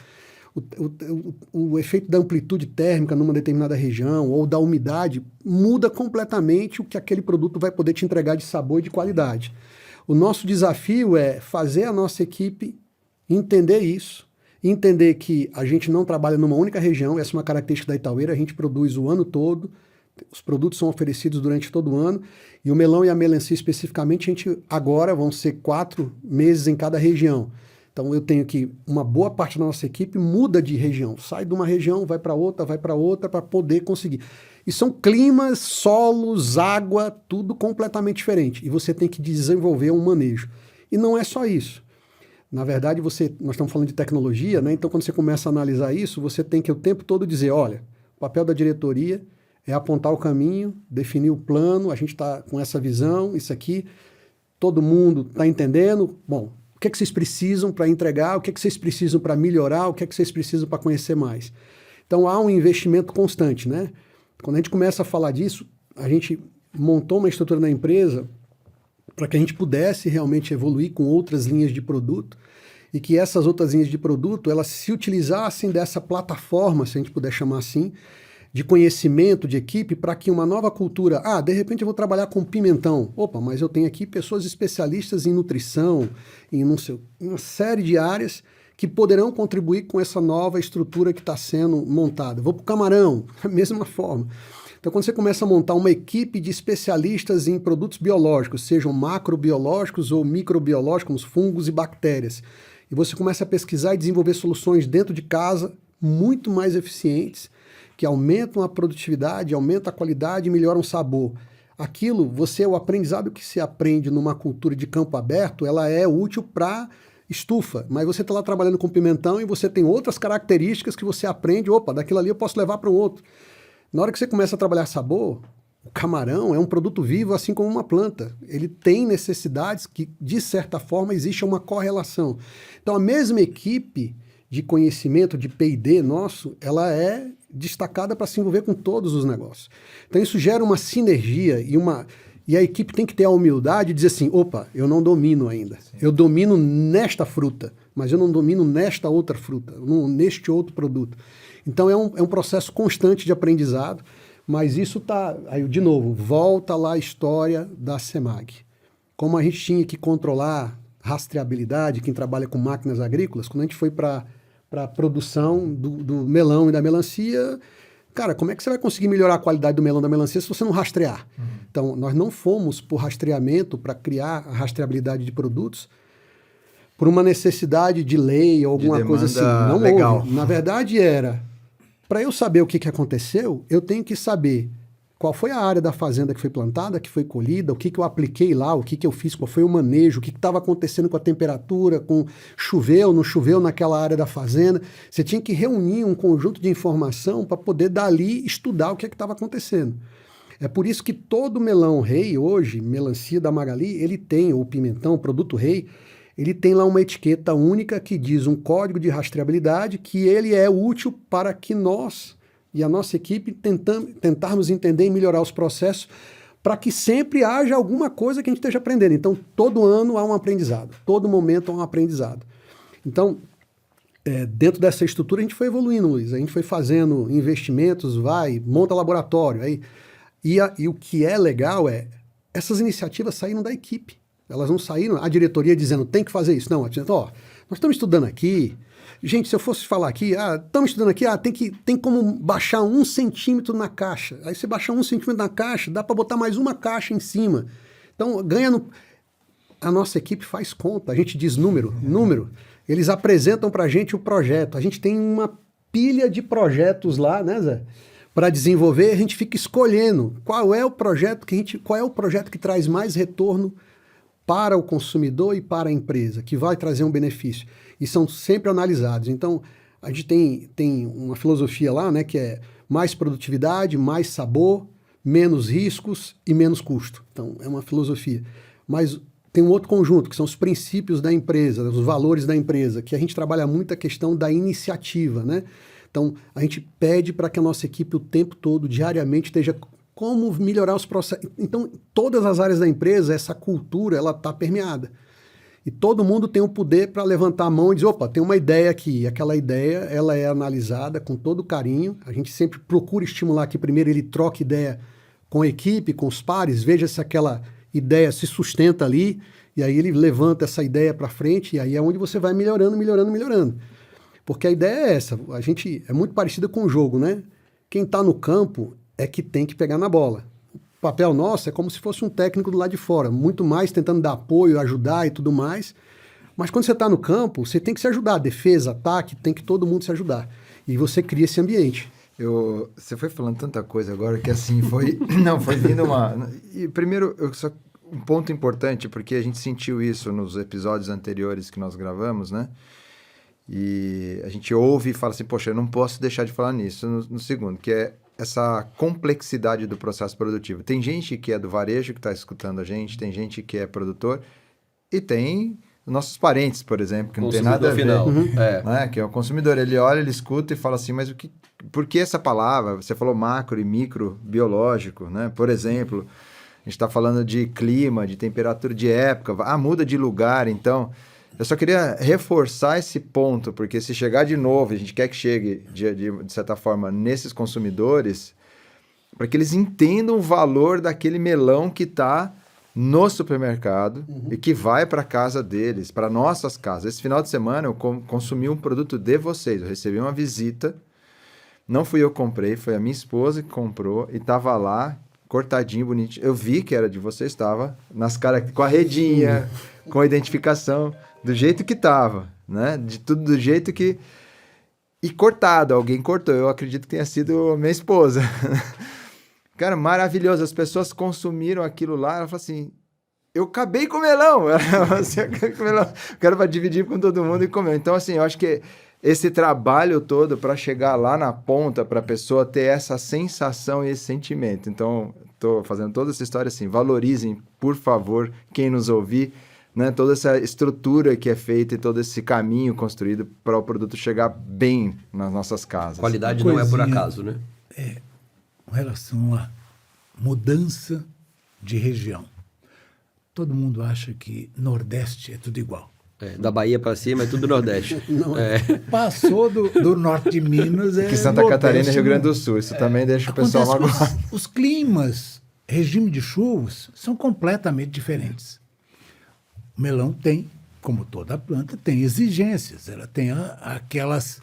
o efeito da amplitude térmica numa determinada região ou da umidade muda completamente o que aquele produto vai poder te entregar de sabor e de qualidade. O nosso desafio é fazer a nossa equipe entender isso, entender que a gente não trabalha numa única região, essa é uma característica da Itaueira, a gente produz o ano todo, os produtos são oferecidos durante todo o ano, e o melão e a melancia especificamente, a gente agora vão ser 4 meses em cada região. Então eu tenho que, uma boa parte da nossa equipe muda de região, sai de uma região, vai para outra, para poder conseguir. E são climas, solos, água, tudo completamente diferente, e você tem que desenvolver um manejo. E não é só isso. Na verdade, nós estamos falando de tecnologia, né? Então quando você começa a analisar isso, você tem que o tempo todo dizer, olha, o papel da diretoria é apontar o caminho, definir o plano, a gente está com essa visão, isso aqui, todo mundo está entendendo, bom, o que é que vocês precisam para entregar, o que é que vocês precisam para melhorar, o que é que vocês precisam para conhecer mais. Então há um investimento constante, né? Quando a gente começa a falar disso, a gente montou uma estrutura na empresa para que a gente pudesse realmente evoluir com outras linhas de produto e que essas outras linhas de produto, elas se utilizassem dessa plataforma, se a gente puder chamar assim, de conhecimento de equipe para que uma nova cultura... de repente eu vou trabalhar com pimentão. Opa, mas eu tenho aqui pessoas especialistas em nutrição, em uma série de áreas que poderão contribuir com essa nova estrutura que está sendo montada. Vou para o camarão, da mesma forma. Então, quando você começa a montar uma equipe de especialistas em produtos biológicos, sejam macrobiológicos ou microbiológicos, como fungos e bactérias, e você começa a pesquisar e desenvolver soluções dentro de casa muito mais eficientes, que aumentam a produtividade, aumentam a qualidade e melhoram o sabor. Aquilo, o aprendizado que se aprende numa cultura de campo aberto, ela é útil para estufa, mas você está lá trabalhando com pimentão e você tem outras características que você aprende, daquilo ali eu posso levar para um outro. Na hora que você começa a trabalhar sabor, o camarão é um produto vivo, assim como uma planta. Ele tem necessidades que, de certa forma, existe uma correlação. Então, a mesma equipe de conhecimento, de P&D nosso, ela é destacada para se envolver com todos os negócios. Então, isso gera uma sinergia e a equipe tem que ter a humildade de dizer assim, eu não domino ainda. Sim. Eu domino nesta fruta, mas eu não domino nesta outra fruta, neste outro produto. Então, é um processo constante de aprendizado, mas isso aí, de novo, volta lá a história da CEMAG. Como a gente tinha que controlar rastreabilidade, quem trabalha com máquinas agrícolas, quando a gente foi para a produção do melão e da melancia, cara, como é que você vai conseguir melhorar a qualidade do melão e da melancia se você não rastrear? Então, nós não fomos por rastreamento para criar a rastreabilidade de produtos por uma necessidade de lei ou alguma coisa assim. Não legal. Houve. Na verdade, para eu saber o que aconteceu, eu tenho que saber qual foi a área da fazenda que foi plantada, que foi colhida, o que eu apliquei lá, o que eu fiz, qual foi o manejo, o que estava acontecendo com a temperatura, com choveu, não choveu naquela área da fazenda. Você tinha que reunir um conjunto de informação para poder dali estudar o que estava acontecendo. É por isso que todo melão rei hoje, melancia da Magali, ele tem, ou pimentão, produto rei, ele tem lá uma etiqueta única que diz um código de rastreabilidade que ele é útil para que nós e a nossa equipe tentarmos entender e melhorar os processos para que sempre haja alguma coisa que a gente esteja aprendendo. Então, todo ano há um aprendizado, todo momento há um aprendizado. Então, dentro dessa estrutura a gente foi evoluindo, Luiz. A gente foi fazendo investimentos, monta laboratório. E o que é legal essas iniciativas saíram da equipe. Elas não saíram, a diretoria dizendo, tem que fazer isso. Não, nós estamos estudando aqui. Gente, se eu fosse falar aqui, estamos estudando aqui, tem como baixar 1 centímetro na caixa. Aí você baixa 1 centímetro na caixa, dá para botar mais uma caixa em cima. Então, a nossa equipe faz conta, a gente diz número. Eles apresentam para a gente o projeto. A gente tem uma pilha de projetos lá, né, Zé? Para desenvolver, a gente fica escolhendo qual é o projeto que traz mais retorno para o consumidor e para a empresa, que vai trazer um benefício. E são sempre analisados. Então, a gente tem uma filosofia lá, né, que é mais produtividade, mais sabor, menos riscos e menos custo. Então, é uma filosofia. Mas tem um outro conjunto, que são os princípios da empresa, os valores da empresa, que a gente trabalha muito a questão da iniciativa, né? Então, a gente pede para que a nossa equipe o tempo todo, diariamente, esteja como melhorar os processos. Então, todas as áreas da empresa, essa cultura, ela está permeada. E todo mundo tem o poder para levantar a mão e dizer, tem uma ideia aqui. E aquela ideia, ela é analisada com todo carinho. A gente sempre procura estimular que primeiro ele troque ideia com a equipe, com os pares, veja se aquela ideia se sustenta ali, e aí ele levanta essa ideia para frente, e aí é onde você vai melhorando. Porque a ideia é essa, a gente é muito parecida com o jogo, né? Quem está no campo é que tem que pegar na bola. O papel nosso é como se fosse um técnico do lado de fora, muito mais tentando dar apoio, ajudar e tudo mais. Mas quando você está no campo, você tem que se ajudar. Defesa, ataque, tem que todo mundo se ajudar. E você cria esse ambiente. Você foi falando tanta coisa agora que assim foi... Não, foi vindo uma... E primeiro, um ponto importante, porque a gente sentiu isso nos episódios anteriores que nós gravamos, né? E a gente ouve e fala assim, poxa, eu não posso deixar de falar nisso no segundo, que é essa complexidade do processo produtivo. Tem gente que é do varejo que está escutando a gente, tem gente que é produtor e tem nossos parentes, por exemplo, que não tem nada a ver. Final. Né? Que é o consumidor. Ele olha, ele escuta e fala assim, mas por que essa palavra? Você falou macro e micro biológico, né? Por exemplo, a gente está falando de clima, de temperatura, de época, muda de lugar, então... Eu só queria reforçar esse ponto, porque se chegar de novo, a gente quer que chegue, de certa forma, nesses consumidores, para que eles entendam o valor daquele melão que está no supermercado e que vai para a casa deles, para nossas casas. Esse final de semana eu consumi um produto de vocês, eu recebi uma visita, não fui eu que comprei, foi a minha esposa que comprou e estava lá, cortadinho, bonitinho. Eu vi que era de vocês, estava com a redinha, com a identificação... Do jeito que tava, né? De tudo do jeito que... E cortado, alguém cortou. Eu acredito que tenha sido a minha esposa. Cara, maravilhoso. As pessoas consumiram aquilo lá. Ela falou assim, eu acabei com o melão. Ela falou assim, eu quero para dividir com todo mundo e comer. Então, assim, eu acho que esse trabalho todo para chegar lá na ponta, para a pessoa ter essa sensação e esse sentimento. Então, estou fazendo toda essa história assim. Valorizem, por favor, quem nos ouvir, né, toda essa estrutura que é feita e todo esse caminho construído para o produto chegar bem nas nossas casas. Qualidade não é por acaso, né? Com relação à mudança de região. Todo mundo acha que Nordeste é tudo igual. Da Bahia para cima é tudo Nordeste. Passou do norte de Minas... Que Santa Nordeste, Catarina e Rio Grande do Sul. Isso também deixa o pessoal magoado. Os climas, regime de chuvas, são completamente diferentes. O melão tem, como toda planta, tem exigências. Ela tem aquelas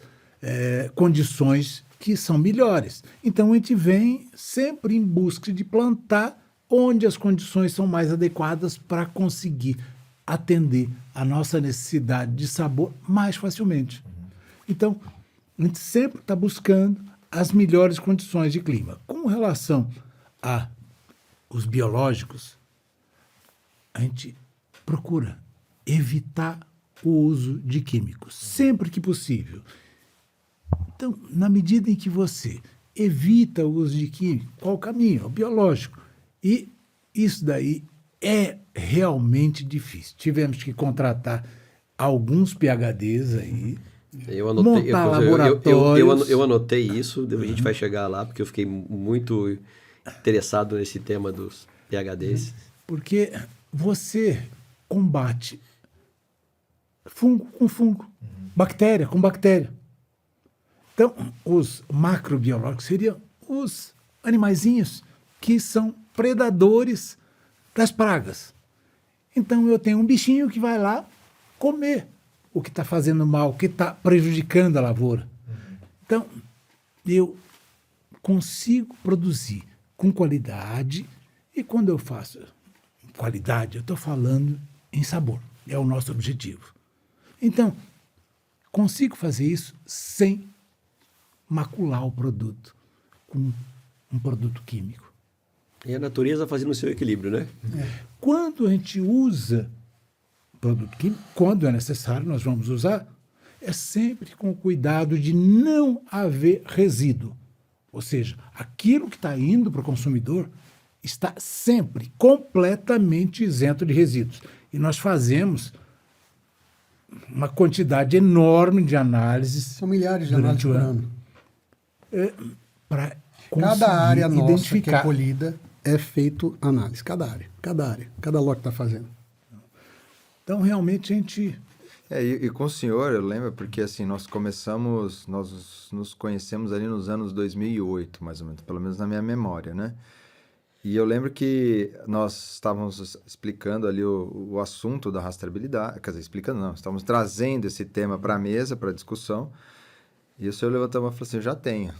condições que são melhores. Então, a gente vem sempre em busca de plantar onde as condições são mais adequadas para conseguir atender a nossa necessidade de sabor mais facilmente. Então, a gente sempre está buscando as melhores condições de clima. Com relação aos biológicos, a gente procura evitar o uso de químicos, sempre que possível. Então, na medida em que você evita o uso de químicos, qual o caminho? O biológico. E isso daí é realmente difícil. Tivemos que contratar alguns PhDs aí, montar laboratórios. Eu anotei isso, a gente vai chegar lá, porque eu fiquei muito interessado nesse tema dos PhDs. Porque você combate fungo com fungo, bactéria com bactéria. Então, os macrobiológicos seriam os animaizinhos que são predadores das pragas. Então, eu tenho um bichinho que vai lá comer o que está fazendo mal, o que está prejudicando a lavoura. Então, eu consigo produzir com qualidade, e quando eu faço qualidade, eu estou falando em sabor. É o nosso objetivo. Então, consigo fazer isso sem macular o produto com um produto químico. E a natureza fazendo o seu equilíbrio, né? Quando a gente usa produto químico, quando é necessário, nós vamos usar, é sempre com o cuidado de não haver resíduo. Ou seja, aquilo que está indo para o consumidor está sempre completamente isento de resíduos. E nós fazemos uma quantidade enorme de análises. São milhares de análises por ano. Para cada área nossa que é colhida é feito análise. Cada área, cada lote está fazendo. Então, realmente, a gente... E com o senhor, eu lembro, porque assim, nós nos conhecemos ali nos anos 2008, mais ou menos, pelo menos na minha memória, né? E eu lembro que nós estávamos explicando ali o assunto da rastreabilidade, quer dizer, explicando não, estávamos trazendo esse tema para a mesa, para a discussão, e o senhor levantou a mão e falou assim, eu já tenho.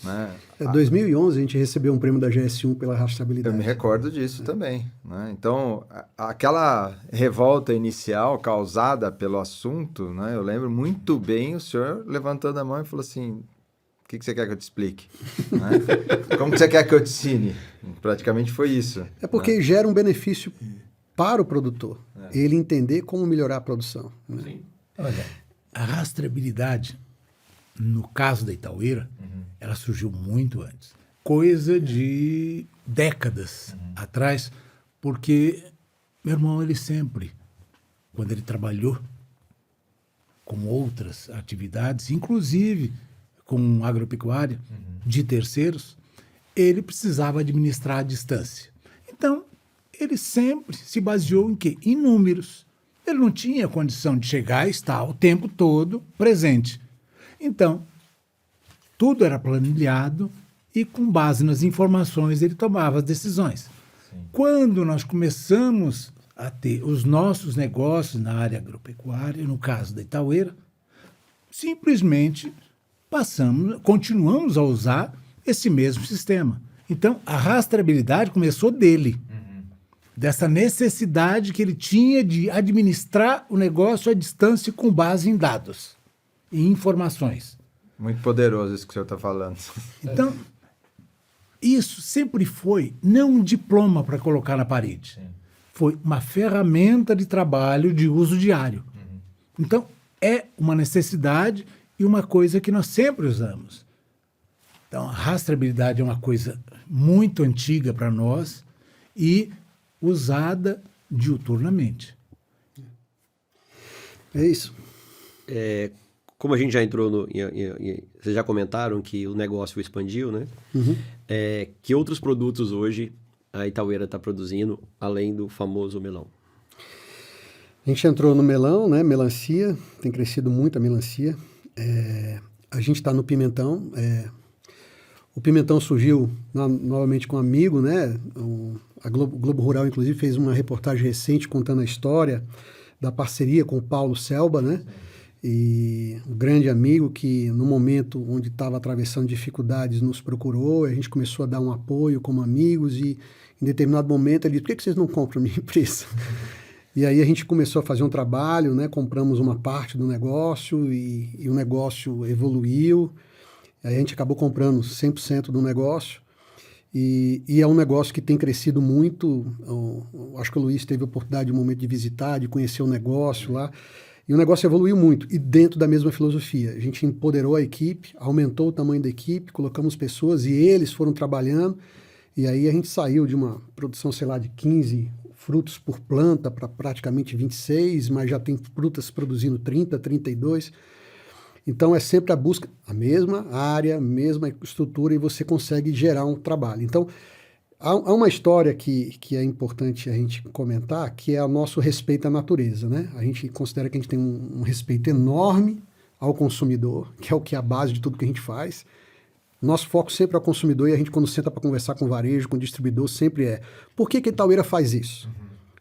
Né? Em 2011, a gente recebeu um prêmio da GS1 pela rastreabilidade. Eu me recordo disso também. Né? Então, aquela revolta inicial causada pelo assunto, né? Eu lembro muito bem o senhor levantando a mão e falou assim, o que você quer que eu te explique? Né? Como que você quer que eu te ensine? Praticamente foi isso. É porque gera um benefício para o produtor, ele entender como melhorar a produção. Né? Sim. Olha, a rastreabilidade, no caso da Itaueira, ela surgiu muito antes. Coisa de décadas atrás, porque meu irmão, ele sempre, quando ele trabalhou com outras atividades, inclusive com agropecuária, de terceiros, ele precisava administrar a distância. Então, ele sempre se baseou em quê? Em números. Ele não tinha condição de chegar e estar o tempo todo presente. Então, tudo era planilhado e, com base nas informações, ele tomava as decisões. Sim. Quando nós começamos a ter os nossos negócios na área agropecuária, no caso da Itaueira, simplesmente continuamos a usar esse mesmo sistema. Então, a rastreabilidade começou dele, dessa necessidade que ele tinha de administrar o negócio à distância com base em dados e informações. Muito poderoso isso que o senhor está falando. Então, isso sempre foi não um diploma para colocar na parede. Sim. Foi uma ferramenta de trabalho de uso diário. Então, é uma necessidade e uma coisa que nós sempre usamos. Então, a rastreabilidade é uma coisa muito antiga para nós e usada diuturnamente. É isso. Como a gente já entrou vocês já comentaram que o negócio expandiu, né? Que outros produtos hoje a Itaueira está produzindo, além do famoso melão? A gente entrou no melão, né? Melancia, tem crescido muito a melancia. A gente está no pimentão. O pimentão surgiu novamente com um amigo, né? A Globo Rural, inclusive, fez uma reportagem recente contando a história da parceria com o Paulo Selba, né? E um grande amigo que, no momento onde estava atravessando dificuldades, nos procurou. A gente começou a dar um apoio como amigos e, em determinado momento, ele disse: por que vocês não compram a minha empresa? E aí a gente começou a fazer um trabalho, né? Compramos uma parte do negócio e o negócio evoluiu. Aí a gente acabou comprando 100% do negócio e é um negócio que tem crescido muito. Acho que o Luiz teve a oportunidade, um momento de visitar, de conhecer o negócio lá. E o negócio evoluiu muito, e dentro da mesma filosofia. A gente empoderou a equipe, aumentou o tamanho da equipe, colocamos pessoas e eles foram trabalhando. E aí a gente saiu de uma produção, sei lá, de 15 frutos por planta para praticamente 26, mas já tem frutas produzindo 30, 32. Então é sempre a busca, a mesma área, a mesma estrutura, e você consegue gerar um trabalho. Então, há uma história que é importante a gente comentar, que é o nosso respeito à natureza, né? A gente considera que a gente tem um respeito enorme ao consumidor, que é o que é a base de tudo que a gente faz. Nosso foco sempre é o consumidor, e a gente, quando senta para conversar com o varejo, com o distribuidor, sempre é: por que a Itaueira faz isso?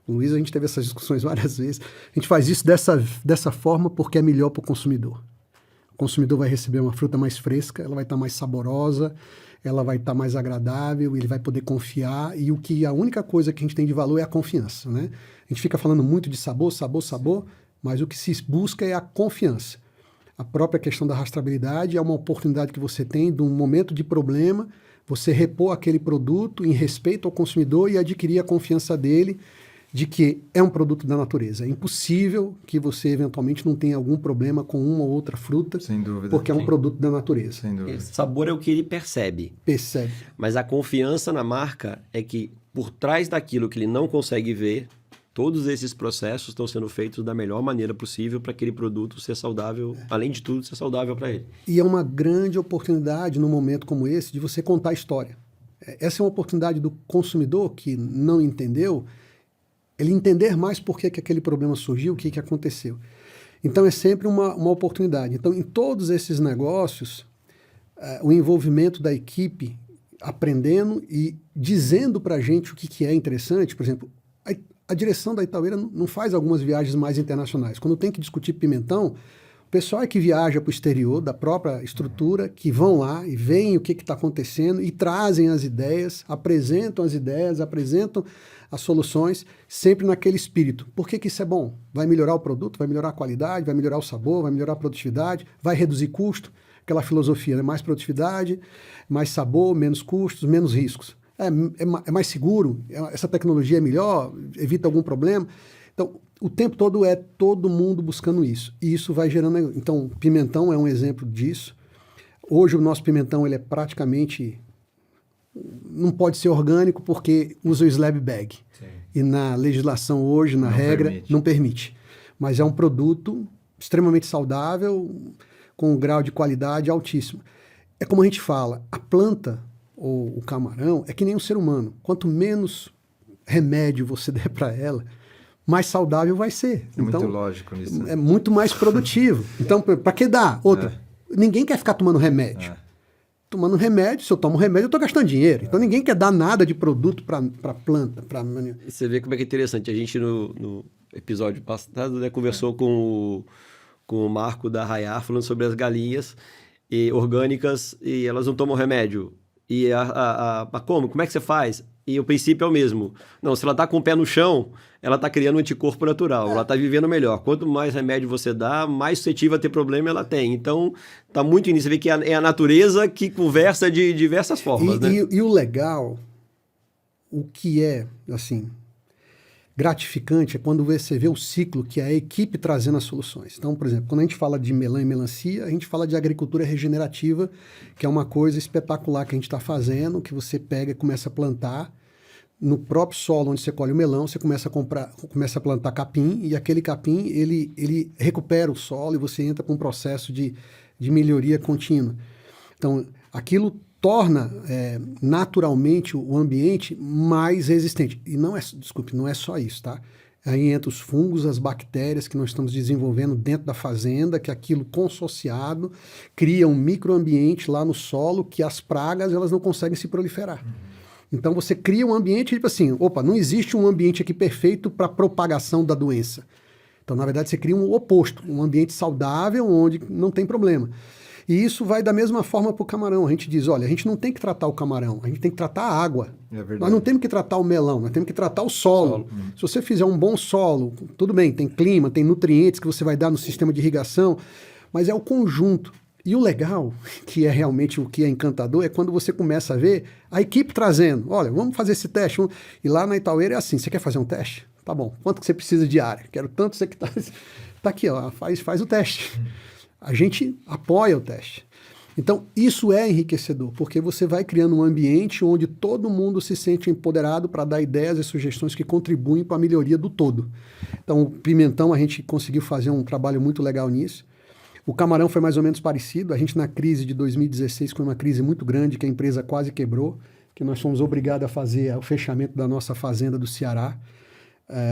Luiz, a gente teve essas discussões várias vezes. A gente faz isso dessa forma porque é melhor para o consumidor. O consumidor vai receber uma fruta mais fresca, ela vai estar mais saborosa, ela vai estar mais agradável, ele vai poder confiar, e a única coisa que a gente tem de valor é a confiança, né? A gente fica falando muito de sabor, sabor, sabor, mas o que se busca é a confiança. A própria questão da rastreabilidade é uma oportunidade que você tem, de um momento de problema, você repor aquele produto em respeito ao consumidor e adquirir a confiança dele de que é um produto da natureza. É impossível que você eventualmente não tenha algum problema com uma ou outra fruta, sem dúvida, porque é um produto da natureza. Sem dúvida. Esse sabor é o que ele percebe. Percebe. Mas a confiança na marca é que, por trás daquilo que ele não consegue ver, todos esses processos estão sendo feitos da melhor maneira possível para aquele produto ser saudável, além de tudo, ser saudável para ele. E é uma grande oportunidade, num momento como esse, de você contar a história. Essa é uma oportunidade do consumidor que não entendeu, ele entender mais por que aquele problema surgiu, o que aconteceu. Então, é sempre uma oportunidade. Então, em todos esses negócios, o envolvimento da equipe, aprendendo e dizendo para a gente o que é interessante. Por exemplo, a direção da Itaueira não faz algumas viagens mais internacionais. Quando tem que discutir pimentão, o pessoal é que viaja para o exterior da própria estrutura, que vão lá e veem o que está acontecendo e trazem as ideias, apresentam as soluções, sempre naquele espírito. Por que isso é bom? Vai melhorar o produto, vai melhorar a qualidade, vai melhorar o sabor, vai melhorar a produtividade, vai reduzir custo. Aquela filosofia, né? Mais produtividade, mais sabor, menos custos, menos riscos. É mais seguro, essa tecnologia é melhor, evita algum problema. Então, o tempo todo é todo mundo buscando isso. E isso vai gerando... Então, pimentão é um exemplo disso. Hoje, o nosso pimentão ele é praticamente... Não pode ser orgânico porque usa o slab bag. Sim. E na legislação hoje, na regra, não permite. Mas é um produto extremamente saudável, com um grau de qualidade altíssimo. É como a gente fala, a planta ou o camarão é que nem um ser humano. Quanto menos remédio você der para ela, mais saudável vai ser. É muito lógico nisso. É muito mais produtivo. Então, para que dar? Outra, ninguém quer ficar tomando remédio. Tomando remédio, se eu tomo remédio, eu estou gastando dinheiro. Então, ninguém quer dar nada de produto para planta. E você vê como é que é interessante. A gente, no episódio passado, né, conversou com o Marco da Rayar, falando sobre as galinhas orgânicas e elas não tomam remédio. E como é que você faz? E o princípio é o mesmo. Não, se ela está com o pé no chão, ela está criando um anticorpo natural, ela está vivendo melhor. Quanto mais remédio você dá, mais suscetível a ter problema ela tem. Então, está muito início. Você vê que é a natureza que conversa de diversas formas. Né? E o legal, o que é, assim, gratificante é quando você vê o ciclo que é a equipe trazendo as soluções. Então, por exemplo, quando a gente fala de melão e melancia, a gente fala de agricultura regenerativa, que é uma coisa espetacular que a gente está fazendo, que você pega e começa a plantar no próprio solo onde você colhe o melão, você começa a plantar capim, e aquele capim, ele recupera o solo e você entra com um processo de melhoria contínua. Então, aquilo torna naturalmente o ambiente mais resistente. E não é só isso, tá? Aí entra os fungos, as bactérias que nós estamos desenvolvendo dentro da fazenda, que aquilo consociado cria um microambiente lá no solo que as pragas elas não conseguem se proliferar. Então você cria um ambiente tipo assim, não existe um ambiente aqui perfeito para propagação da doença. Então, na verdade, você cria um oposto, um ambiente saudável onde não tem problema. E isso vai da mesma forma para o camarão. A gente diz, olha, a gente não tem que tratar o camarão, a gente tem que tratar a água. É verdade. Nós não temos que tratar o melão, nós temos que tratar o solo. Se você fizer um bom solo, tudo bem, tem clima, tem nutrientes que você vai dar no sistema de irrigação, mas é o conjunto. E o legal, que é realmente o que é encantador, é quando você começa a ver a equipe trazendo, olha, vamos fazer esse teste. E lá na Itaueira é assim, você quer fazer um teste? Tá bom, quanto que você precisa de área? Quero tantos hectares. Tá aqui, ó, faz o teste. A gente apoia o teste. Então, isso é enriquecedor, porque você vai criando um ambiente onde todo mundo se sente empoderado para dar ideias e sugestões que contribuem para a melhoria do todo. Então, o pimentão, a gente conseguiu fazer um trabalho muito legal nisso. O camarão foi mais ou menos parecido. A gente, na crise de 2016, foi uma crise muito grande, que a empresa quase quebrou, que nós fomos obrigados a fazer o fechamento da nossa fazenda do Ceará,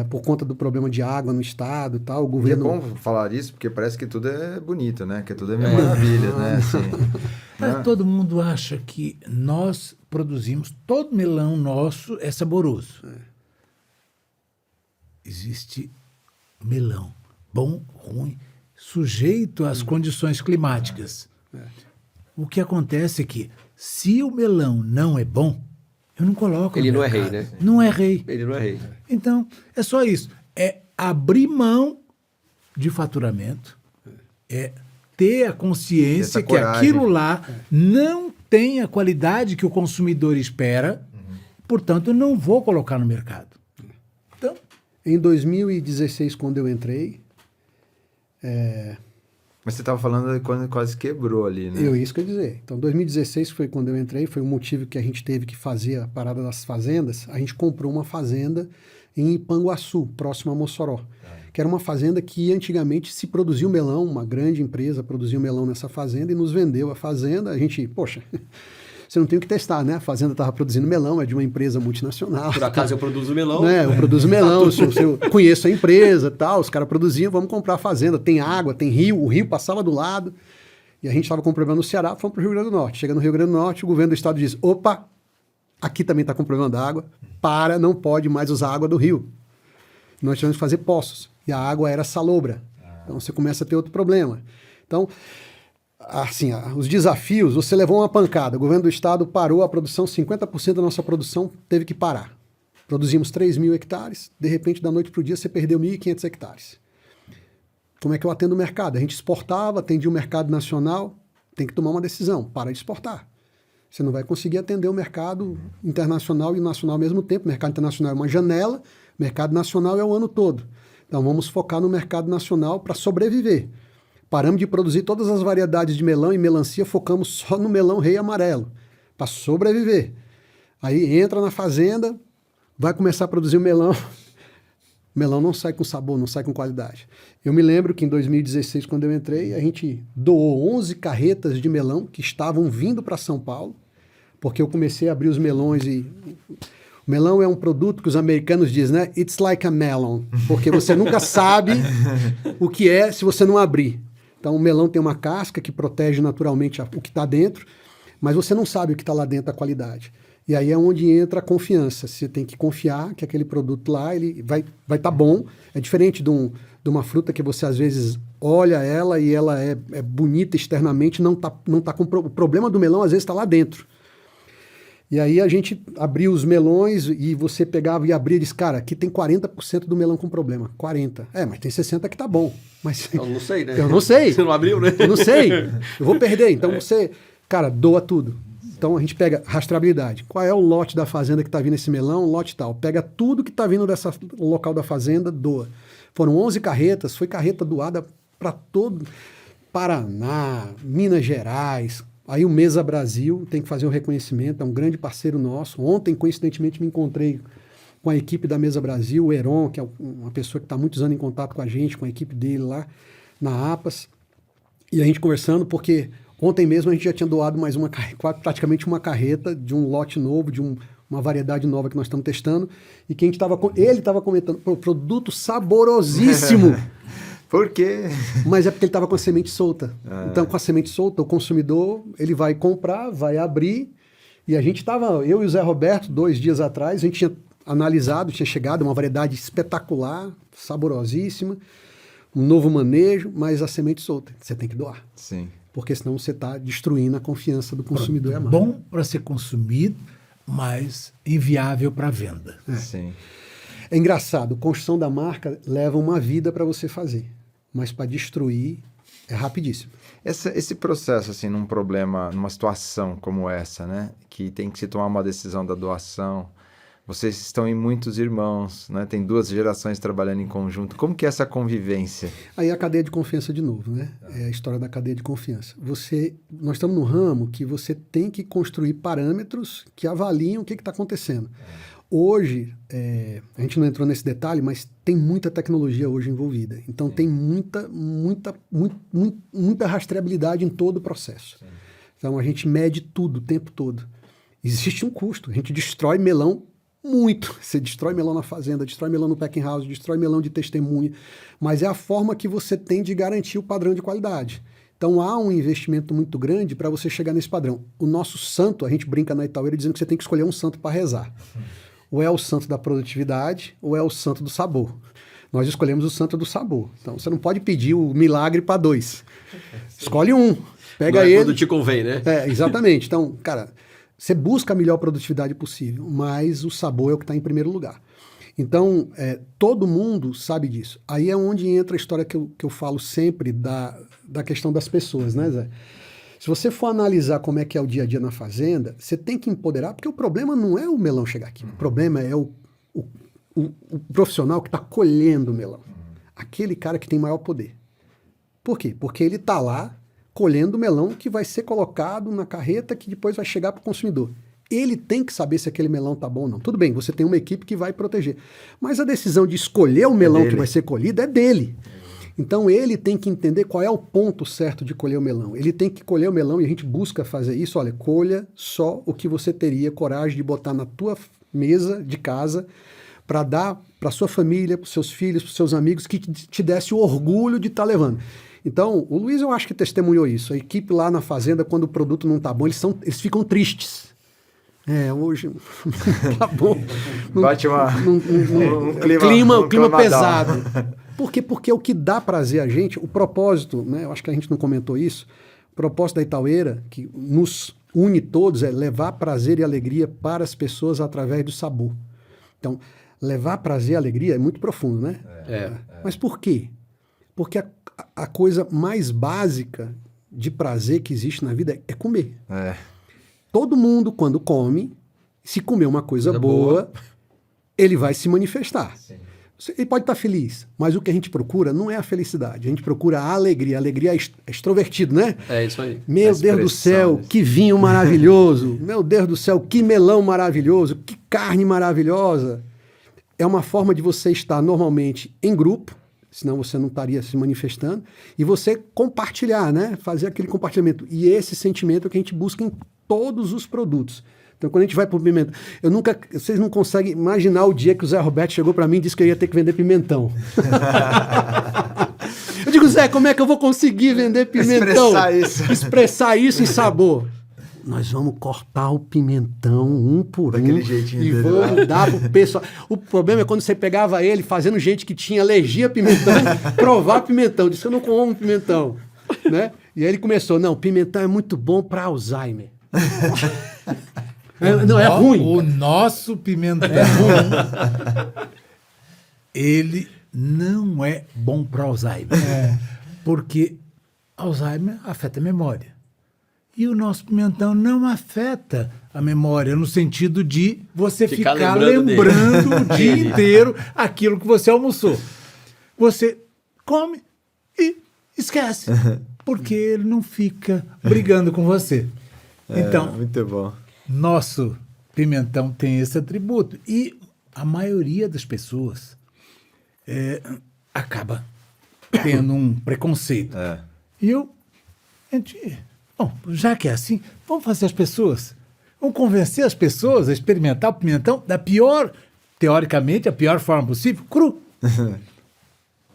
por conta do problema de água no estado e tal. O governo... E é bom falar isso, porque parece que tudo é bonito, né? Que tudo é maravilha, né? Assim, todo mundo acha que nós produzimos, todo melão nosso é saboroso. Existe melão bom, ruim, sujeito às condições climáticas. O que acontece é que, se o melão não é bom, eu não coloco Ele no não é mercado. rei, né? Não é rei. Ele não é rei. Então, é só isso. É abrir mão de faturamento, é ter a consciência que aquilo lá não tem a qualidade que o consumidor espera, portanto, eu não vou colocar no mercado. Então, em 2016, quando eu entrei... Mas você estava falando de quando quase quebrou ali, né? Isso que eu ia dizer. Então, 2016 foi quando eu entrei, foi o motivo que a gente teve que fazer a parada das fazendas. A gente comprou uma fazenda em Ipanguaçu, próximo a Mossoró, que era uma fazenda que antigamente se produzia o melão, uma grande empresa produzia o melão nessa fazenda e nos vendeu a fazenda. A gente, poxa, você não tem o que testar, né? A fazenda estava produzindo melão, é de uma empresa multinacional. Por acaso eu produzo melão? Né? Eu produzo melão, eu conheço a empresa, tal, os caras produziam, vamos comprar a fazenda, tem água, tem rio, o rio passava do lado, e a gente estava com problema no Ceará, fomos para o Rio Grande do Norte. Chega no Rio Grande do Norte, o governo do estado diz, opa, aqui também está com problema da água, não pode mais usar a água do rio. Nós tivemos que fazer poços, e a água era salobra, então você começa a ter outro problema. Então, assim, os desafios, você levou uma pancada, o governo do estado parou a produção, 50% da nossa produção teve que parar. Produzimos 3.000 hectares, de repente, da noite para o dia, você perdeu 1.500 hectares. Como é que eu atendo o mercado? A gente exportava, atendia o mercado nacional, tem que tomar uma decisão, para de exportar. Você não vai conseguir atender o mercado internacional e nacional ao mesmo tempo. O mercado internacional é uma janela, o mercado nacional é o ano todo. Então vamos focar no mercado nacional para sobreviver. Paramos de produzir todas as variedades de melão e melancia, focamos só no melão rei amarelo, para sobreviver. Aí entra na fazenda, vai começar a produzir o melão. O melão não sai com sabor, não sai com qualidade. Eu me lembro que em 2016, quando eu entrei, a gente doou 11 carretas de melão que estavam vindo para São Paulo, porque eu comecei a abrir os melões e O melão é um produto que os americanos dizem, né? It's like a melon. Porque você nunca sabe o que é se você não abrir. Então, o melão tem uma casca que protege naturalmente o que está dentro, mas você não sabe o que está lá dentro da qualidade. E aí é onde entra a confiança. Você tem que confiar que aquele produto lá ele vai estar bom. É diferente de uma fruta que você, às vezes, olha ela e ela é bonita externamente, não tá com o problema do melão, às vezes, está lá dentro. E aí a gente abriu os melões e você pegava e abria e disse, cara, aqui tem 40% do melão com problema. 40%. Mas tem 60% que tá bom. Mas Eu não sei, né? eu não sei. Você não abriu, né? Eu não sei. Eu vou perder. Então você, cara, doa tudo. Então a gente pega rastreabilidade. Qual é o lote da fazenda que está vindo esse melão? Lote tal. Pega tudo que está vindo dessa local da fazenda, doa. Foram 11 carretas, foi carreta doada para todo Paraná, Minas Gerais. Aí o Mesa Brasil tem que fazer um reconhecimento, é um grande parceiro nosso. Ontem, coincidentemente, me encontrei com a equipe da Mesa Brasil, o Heron, que é uma pessoa que está há muitos anos em contato com a gente, com a equipe dele lá na APAS. E a gente conversando, porque ontem mesmo a gente já tinha doado mais praticamente uma carreta de um lote novo, de uma variedade nova que nós estamos testando. E que ele estava comentando, produto saborosíssimo. Por quê? Mas é porque ele estava com a semente solta. Então, com a semente solta, o consumidor ele vai comprar, vai abrir. E a gente estava, eu e o Zé Roberto, 2 dias atrás, a gente tinha analisado, tinha chegado uma variedade espetacular, saborosíssima, um novo manejo, mas a semente solta. Você tem que doar. Sim. Porque senão você está destruindo a confiança do consumidor e a marca. Bom para ser consumido, mas inviável para venda. Sim. É engraçado, construção da marca leva uma vida para você fazer, mas para destruir é rapidíssimo. Esse processo, assim, num problema, numa situação como essa, né, que tem que se tomar uma decisão da doação, vocês estão em muitos irmãos, né, tem 2 gerações trabalhando em conjunto, como que é essa convivência? Aí a cadeia de confiança de novo, né? É a história da cadeia de confiança. Nós estamos no ramo que você tem que construir parâmetros que avaliem o que está acontecendo. Hoje, a gente não entrou nesse detalhe, mas tem muita tecnologia hoje envolvida. Então, tem muita rastreabilidade em todo o processo. Sim. Então, a gente mede tudo o tempo todo. Existe um custo. A gente destrói melão muito. Você destrói melão na fazenda, destrói melão no packing house, destrói melão de testemunha. Mas é a forma que você tem de garantir o padrão de qualidade. Então, há um investimento muito grande para você chegar nesse padrão. O nosso santo, a gente brinca na Itaueira dizendo que você tem que escolher um santo para rezar. Ou é o santo da produtividade, ou é o santo do sabor. Nós escolhemos o santo do sabor. Então, você não pode pedir o milagre para 2. Escolhe um. Pega não é ele. Quando te convém, né? Exatamente. Então, cara, você busca a melhor produtividade possível, mas o sabor é o que está em primeiro lugar. Então, todo mundo sabe disso. Aí é onde entra a história que eu falo sempre da questão das pessoas, né, Zé? Se você for analisar como é que é o dia a dia na fazenda, você tem que empoderar, porque o problema não é o melão chegar aqui. O problema é o profissional que está colhendo o melão. Aquele cara que tem maior poder. Por quê? Porque ele está lá colhendo o melão que vai ser colocado na carreta que depois vai chegar para o consumidor. Ele tem que saber se aquele melão está bom ou não. Tudo bem, você tem uma equipe que vai proteger. Mas a decisão de escolher o melão que vai ser colhido é dele. Então, ele tem que entender qual é o ponto certo de colher o melão. Ele tem que colher o melão e a gente busca fazer isso. Olha, colha só o que você teria coragem de botar na tua mesa de casa para dar para sua família, para seus filhos, para seus amigos, que te desse o orgulho de estar levando. Então, o Luiz eu acho que testemunhou isso. A equipe lá na fazenda, quando o produto não está bom, eles ficam tristes. Hoje tá bom. Bate um clima pesado. Por quê? Porque o que dá prazer a gente, o propósito, né? Eu acho que a gente não comentou isso, o propósito da Itaueira, que nos une todos, é levar prazer e alegria para as pessoas através do sabor. Então, levar prazer e alegria é muito profundo, né? Mas por quê? Porque a coisa mais básica de prazer que existe na vida é comer. Todo mundo, quando come, se comer uma coisa boa, ele vai se manifestar. Sim. Ele pode estar feliz, mas o que a gente procura não é a felicidade, a gente procura a alegria. A alegria é extrovertido, né? É isso aí. Meu Deus do céu, que vinho maravilhoso! Meu Deus do céu, que melão maravilhoso! Que carne maravilhosa! É uma forma de você estar normalmente em grupo, senão você não estaria se manifestando, e você compartilhar, né? Fazer aquele compartilhamento. E esse sentimento é que a gente busca em todos os produtos. Então, quando a gente vai pro pimentão, vocês não conseguem imaginar o dia que o Zé Roberto chegou para mim e disse que eu ia ter que vender pimentão. Eu digo, Zé, como é que eu vou conseguir vender pimentão? Expressar isso em sabor. Nós vamos cortar o pimentão um por Daquele um jeitinho e dele, vamos dar pro pessoal. O problema é quando você pegava ele fazendo gente que tinha alergia a pimentão, provar pimentão. Disse, eu não como pimentão. Né? E aí ele começou, não, pimentão é muito bom para Alzheimer. Não, é ruim. O nosso pimentão, ele não é bom para Alzheimer. Porque Alzheimer afeta a memória. E o nosso pimentão não afeta a memória, no sentido de você ficar lembrando o dia inteiro aquilo que você almoçou. Você come e esquece, porque ele não fica brigando com você. Então, muito bom. Nosso pimentão tem esse atributo. E a maioria das pessoas acaba tendo um preconceito. E bom, já que é assim, vamos fazer as pessoas, vamos convencer as pessoas a experimentar o pimentão da pior, teoricamente, a pior forma possível, cru.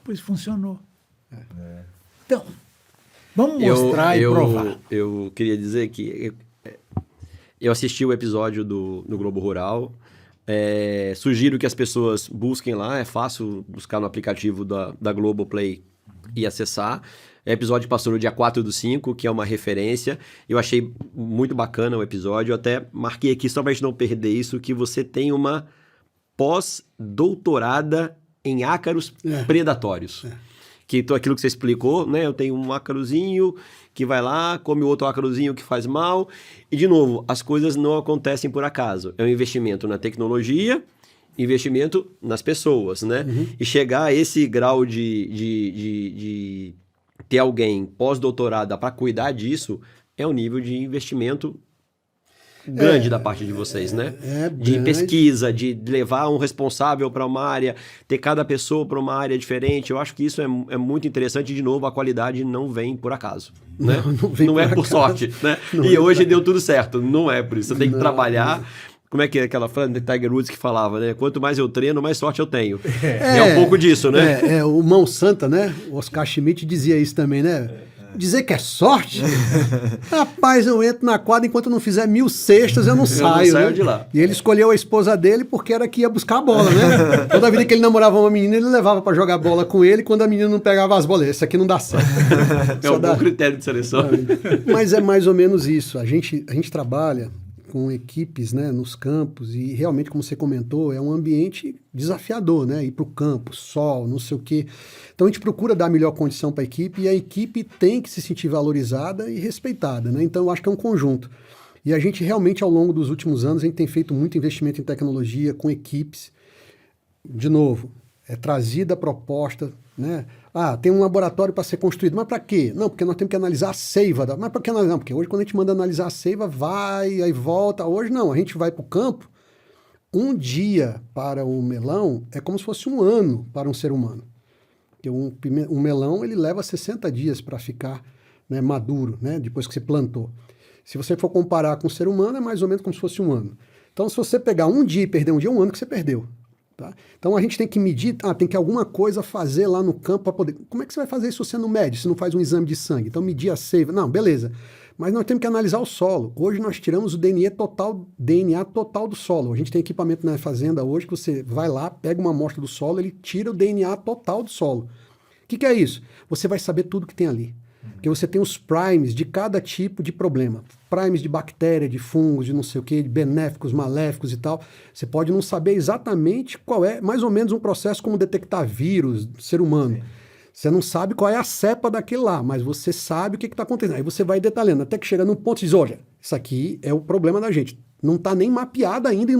Pois funcionou. Então, vamos mostrar e provar. Eu queria dizer que eu assisti o episódio do Globo Rural. Sugiro que as pessoas busquem lá. É fácil buscar no aplicativo da Globoplay e acessar. É episódio que passou no dia 4/5, que é uma referência. Eu achei muito bacana o episódio. Eu até marquei aqui, só para a gente não perder isso, que você tem uma pós-doutorada em ácaros predatórios. Que aquilo que você explicou, né? Eu tenho um ácarozinho que vai lá, come o outro ácarozinho que faz mal. E, de novo, as coisas não acontecem por acaso. É um investimento na tecnologia, investimento nas pessoas, né? E chegar a esse grau de ter alguém pós-doutorada para cuidar disso é um nível de investimento grande da parte de vocês, né? De grande. pesquisa, de levar um responsável para uma área, ter cada pessoa para uma área diferente. Eu acho que isso é muito interessante. E, de novo, a qualidade não vem por acaso, né? Não é por sorte, né? E hoje deu tudo certo. Não é por isso. Você tem que trabalhar. Como é que é aquela frase de Tiger Woods que falava, né? Quanto mais eu treino, mais sorte eu tenho. É um pouco disso, né? O Mão Santa, né? O Oscar Schmidt dizia isso também, né? Dizer que é sorte? Rapaz, eu entro na quadra, enquanto eu não fizer 1000 cestas, eu não saio. Saio né? de lá. E ele escolheu a esposa dele porque era que ia buscar a bola, né? Toda vida que ele namorava uma menina, ele levava pra jogar bola com ele, quando a menina não pegava as bolas. Esse aqui não dá certo. É um bom critério de seleção. Mas é mais ou menos isso. A gente trabalha com equipes, né, nos campos, e realmente, como você comentou, é um ambiente desafiador, né? Ir para o campo, sol, não sei o quê. Então a gente procura dar a melhor condição para a equipe, e a equipe tem que se sentir valorizada e respeitada, né? Então eu acho que é um conjunto. E a gente realmente, ao longo dos últimos anos, a gente tem feito muito investimento em tecnologia com equipes. De novo, é trazida a proposta, né? Tem um laboratório para ser construído. Mas para quê? Não, porque nós temos que analisar a seiva. Mas para que analisar? Não, porque hoje quando a gente manda analisar a seiva, vai, aí volta. Hoje não, a gente vai para o campo. Um dia para um melão é como se fosse um ano para um ser humano. Porque um melão, ele leva 60 dias para ficar, né, maduro, né, depois que você plantou. Se você for comparar com o ser humano, é mais ou menos como se fosse um ano. Então, se você pegar um dia e perder um dia, é um ano que você perdeu. Tá? Então a gente tem que medir, tem que alguma coisa fazer lá no campo para poder... Como é que você vai fazer isso se você não mede, se não faz um exame de sangue? Então medir a seiva, não, beleza. Mas nós temos que analisar o solo. Hoje nós tiramos o DNA total do solo. A gente tem equipamento na fazenda hoje que você vai lá, pega uma amostra do solo, ele tira o DNA total do solo. O que é isso? Você vai saber tudo que tem ali. Porque você tem os primes de cada tipo de problema. Primes de bactéria, de fungos, de não sei o quê, de benéficos, maléficos e tal. Você pode não saber exatamente qual é, mais ou menos um processo como detectar vírus do ser humano. Sim. Você não sabe qual é a cepa daquele lá, mas você sabe o que está acontecendo. Aí você vai detalhando, até que chega num ponto e diz, olha, isso aqui é o problema da gente. Não está nem mapeado ainda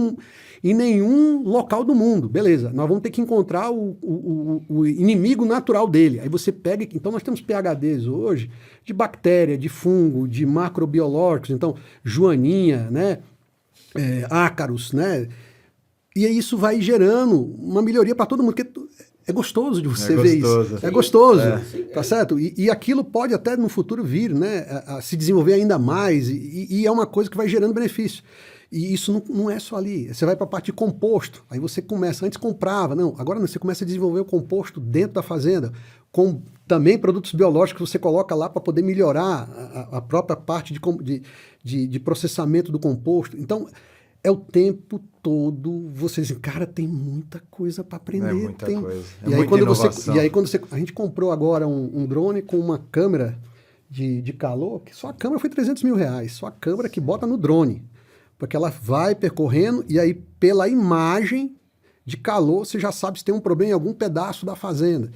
em nenhum local do mundo. Beleza, nós vamos ter que encontrar o inimigo natural dele. Aí você pega... Então nós temos PhDs hoje de bactéria, de fungo, de macrobiológicos. Então, joaninha, né? Ácaros, né? E aí isso vai gerando uma melhoria para todo mundo. Porque é gostoso de você ver isso. É gostoso, tá certo? E aquilo pode até no futuro vir, né, a se desenvolver ainda mais, e é uma coisa que vai gerando benefício. E isso não é só ali. Você vai para a parte de composto. Aí você começa, antes comprava, não, agora não, você começa a desenvolver o composto dentro da fazenda, com também produtos biológicos que você coloca lá para poder melhorar a própria parte de processamento do composto. Então, é o tempo todo você diz, cara, tem muita coisa para aprender. É muita coisa. E aí, quando a gente comprou agora um drone com uma câmera de calor, que só a câmera foi R$300 mil, só a câmera que bota no drone. Porque ela vai percorrendo e aí pela imagem de calor você já sabe se tem um problema em algum pedaço da fazenda.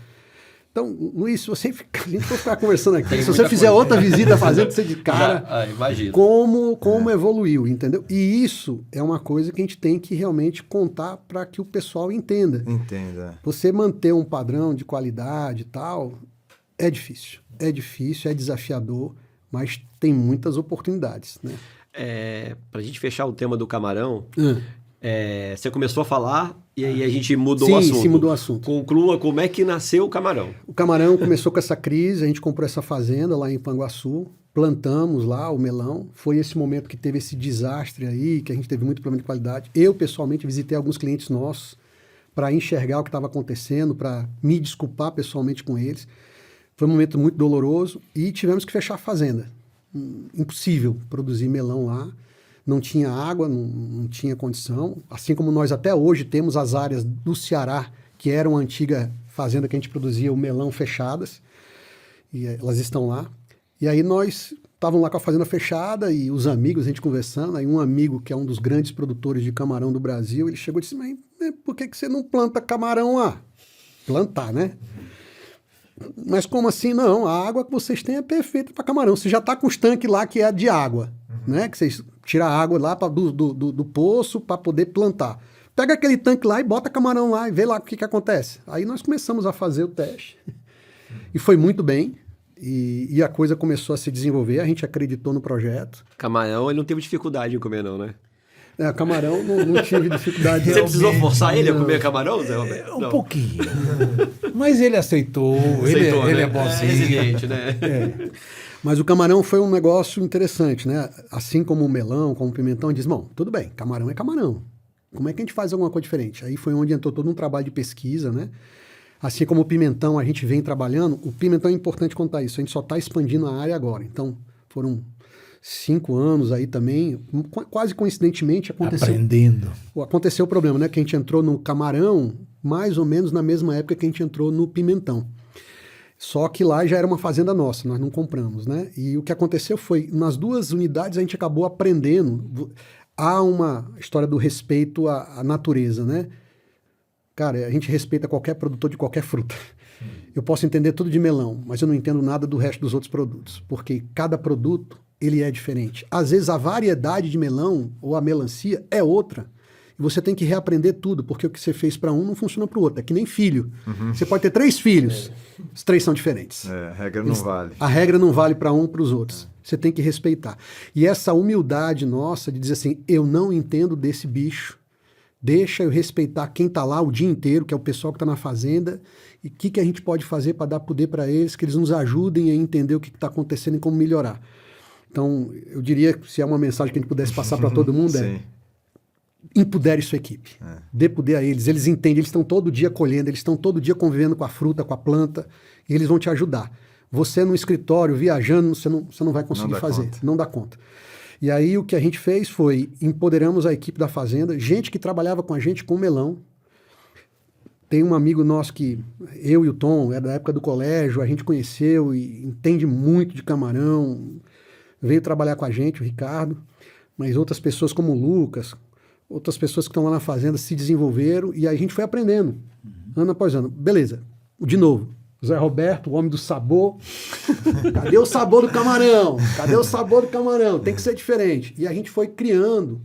Então, Luiz, se você ficar, a gente for ficar conversando aqui, se você fizer outra visita à fazenda, você de cara, imagina. Como evoluiu, entendeu? E isso é uma coisa que a gente tem que realmente contar para que o pessoal entenda. Entenda. Você manter um padrão de qualidade e tal, é difícil, é desafiador, mas tem muitas oportunidades, né? Para a gente fechar o tema do camarão, você começou a falar e aí a gente mudou o assunto. Sim, mudou o assunto. Conclua como é que nasceu o camarão. O camarão começou com essa crise, a gente comprou essa fazenda lá em Panguaçu, plantamos lá o melão, foi esse momento que teve esse desastre aí, que a gente teve muito problema de qualidade. Eu, pessoalmente, visitei alguns clientes nossos para enxergar o que estava acontecendo, para me desculpar pessoalmente com eles. Foi um momento muito doloroso e tivemos que fechar a fazenda. Impossível produzir melão lá, não tinha água, não tinha condição, assim como nós até hoje temos as áreas do Ceará, que eram a antiga fazenda que a gente produzia o melão fechadas, e elas estão lá, e aí nós estávamos lá com a fazenda fechada e os amigos, a gente conversando, aí um amigo que é um dos grandes produtores de camarão do Brasil, ele chegou e disse, mas por que você não planta camarão lá? Plantar, né? Mas como assim? Não, a água que vocês têm é perfeita para camarão. Você já está com os tanques lá que é de água, né? Que vocês tiram a água lá do poço para poder plantar. Pega aquele tanque lá e bota camarão lá e vê lá o que acontece. Aí nós começamos a fazer o teste. E foi muito bem. E a coisa começou a se desenvolver. A gente acreditou no projeto. Camarão, ele não teve dificuldade em comer não, né? Camarão não tive dificuldade. Você precisou forçar ele a comer camarão, Zé Roberto? Um pouquinho. Mas ele aceitou, ele é bonzinho. Resiliente, né? Mas o camarão foi um negócio interessante, né? Assim como o melão, como o pimentão, a gente diz, bom, tudo bem, camarão é camarão. Como é que a gente faz alguma coisa diferente? Aí foi onde entrou todo um trabalho de pesquisa, né? Assim como o pimentão, a gente vem trabalhando, o pimentão é importante contar isso, a gente só está expandindo a área agora. Então, foram 5 anos aí também, quase coincidentemente aconteceu o problema, né? Que a gente entrou no camarão mais ou menos na mesma época que a gente entrou no pimentão. Só que lá já era uma fazenda nossa, nós não compramos, né? E o que aconteceu foi, nas 2 unidades a gente acabou aprendendo, há uma história do respeito à natureza, né? Cara, a gente respeita qualquer produtor de qualquer fruta. Eu posso entender tudo de melão, mas eu não entendo nada do resto dos outros produtos, porque cada produto ele é diferente. Às vezes a variedade de melão ou a melancia é outra. E você tem que reaprender tudo, porque o que você fez para um não funciona para o outro. É que nem filho. Você pode ter 3 filhos, os 3 são diferentes. A regra não vale. A regra não vale para um para os outros. Você tem que respeitar. E essa humildade nossa de dizer assim, eu não entendo desse bicho, deixa eu respeitar quem está lá o dia inteiro, que é o pessoal que está na fazenda, e o que a gente pode fazer para dar poder para eles, que eles nos ajudem a entender o que está acontecendo e como melhorar. Então, eu diria que se é uma mensagem que a gente pudesse passar para todo mundo, empodere sua equipe, dê poder a eles, eles entendem, eles estão todo dia colhendo, eles estão todo dia convivendo com a fruta, com a planta, e eles vão te ajudar. Você no escritório, viajando, você não vai conseguir fazer, não dá conta. E aí o que a gente fez foi, empoderamos a equipe da fazenda, gente que trabalhava com a gente com melão. Tem um amigo nosso que, eu e o Tom, era da época do colégio, a gente conheceu e entende muito de camarão, veio trabalhar com a gente, o Ricardo, mas outras pessoas como o Lucas, outras pessoas que estão lá na fazenda se desenvolveram e aí a gente foi aprendendo, ano após ano. Beleza, de novo, Zé Roberto, o homem do sabor. Cadê o sabor do camarão? Cadê o sabor do camarão? Tem que ser diferente. E a gente foi criando,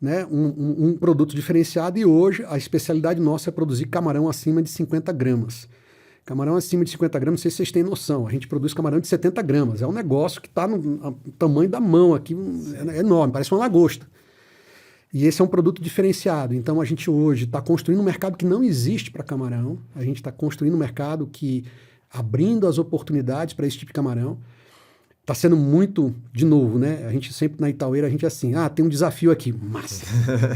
né, um produto diferenciado e hoje a especialidade nossa é produzir camarão acima de 50 gramas. Camarão acima de 50 gramas, não sei se vocês têm noção, a gente produz camarão de 70 gramas. É um negócio que está no tamanho da mão aqui, é enorme, parece uma lagosta. E esse é um produto diferenciado. Então a gente hoje está construindo um mercado que não existe para camarão, a gente está construindo um mercado que, abrindo as oportunidades para esse tipo de camarão, tá sendo muito, de novo, né? A gente sempre na Itaueira, a gente é assim, tem um desafio aqui, massa,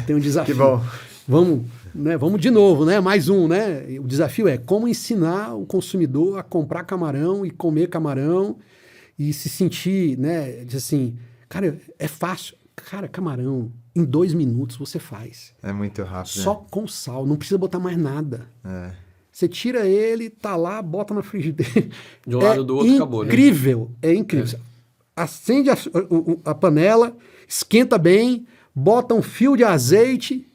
tem um desafio. Que bom. Vamos de novo, né? Mais um, né? O desafio é como ensinar o consumidor a comprar camarão e comer camarão e se sentir, né? Diz assim, cara, é fácil. Cara, camarão, em 2 minutos você faz. É muito rápido. Só com sal, não precisa botar mais nada. É. Você tira ele, tá lá, bota na frigideira. De um lado do outro, acabou, né? Incrível, é incrível. Acende a panela, esquenta bem, bota um fio de azeite.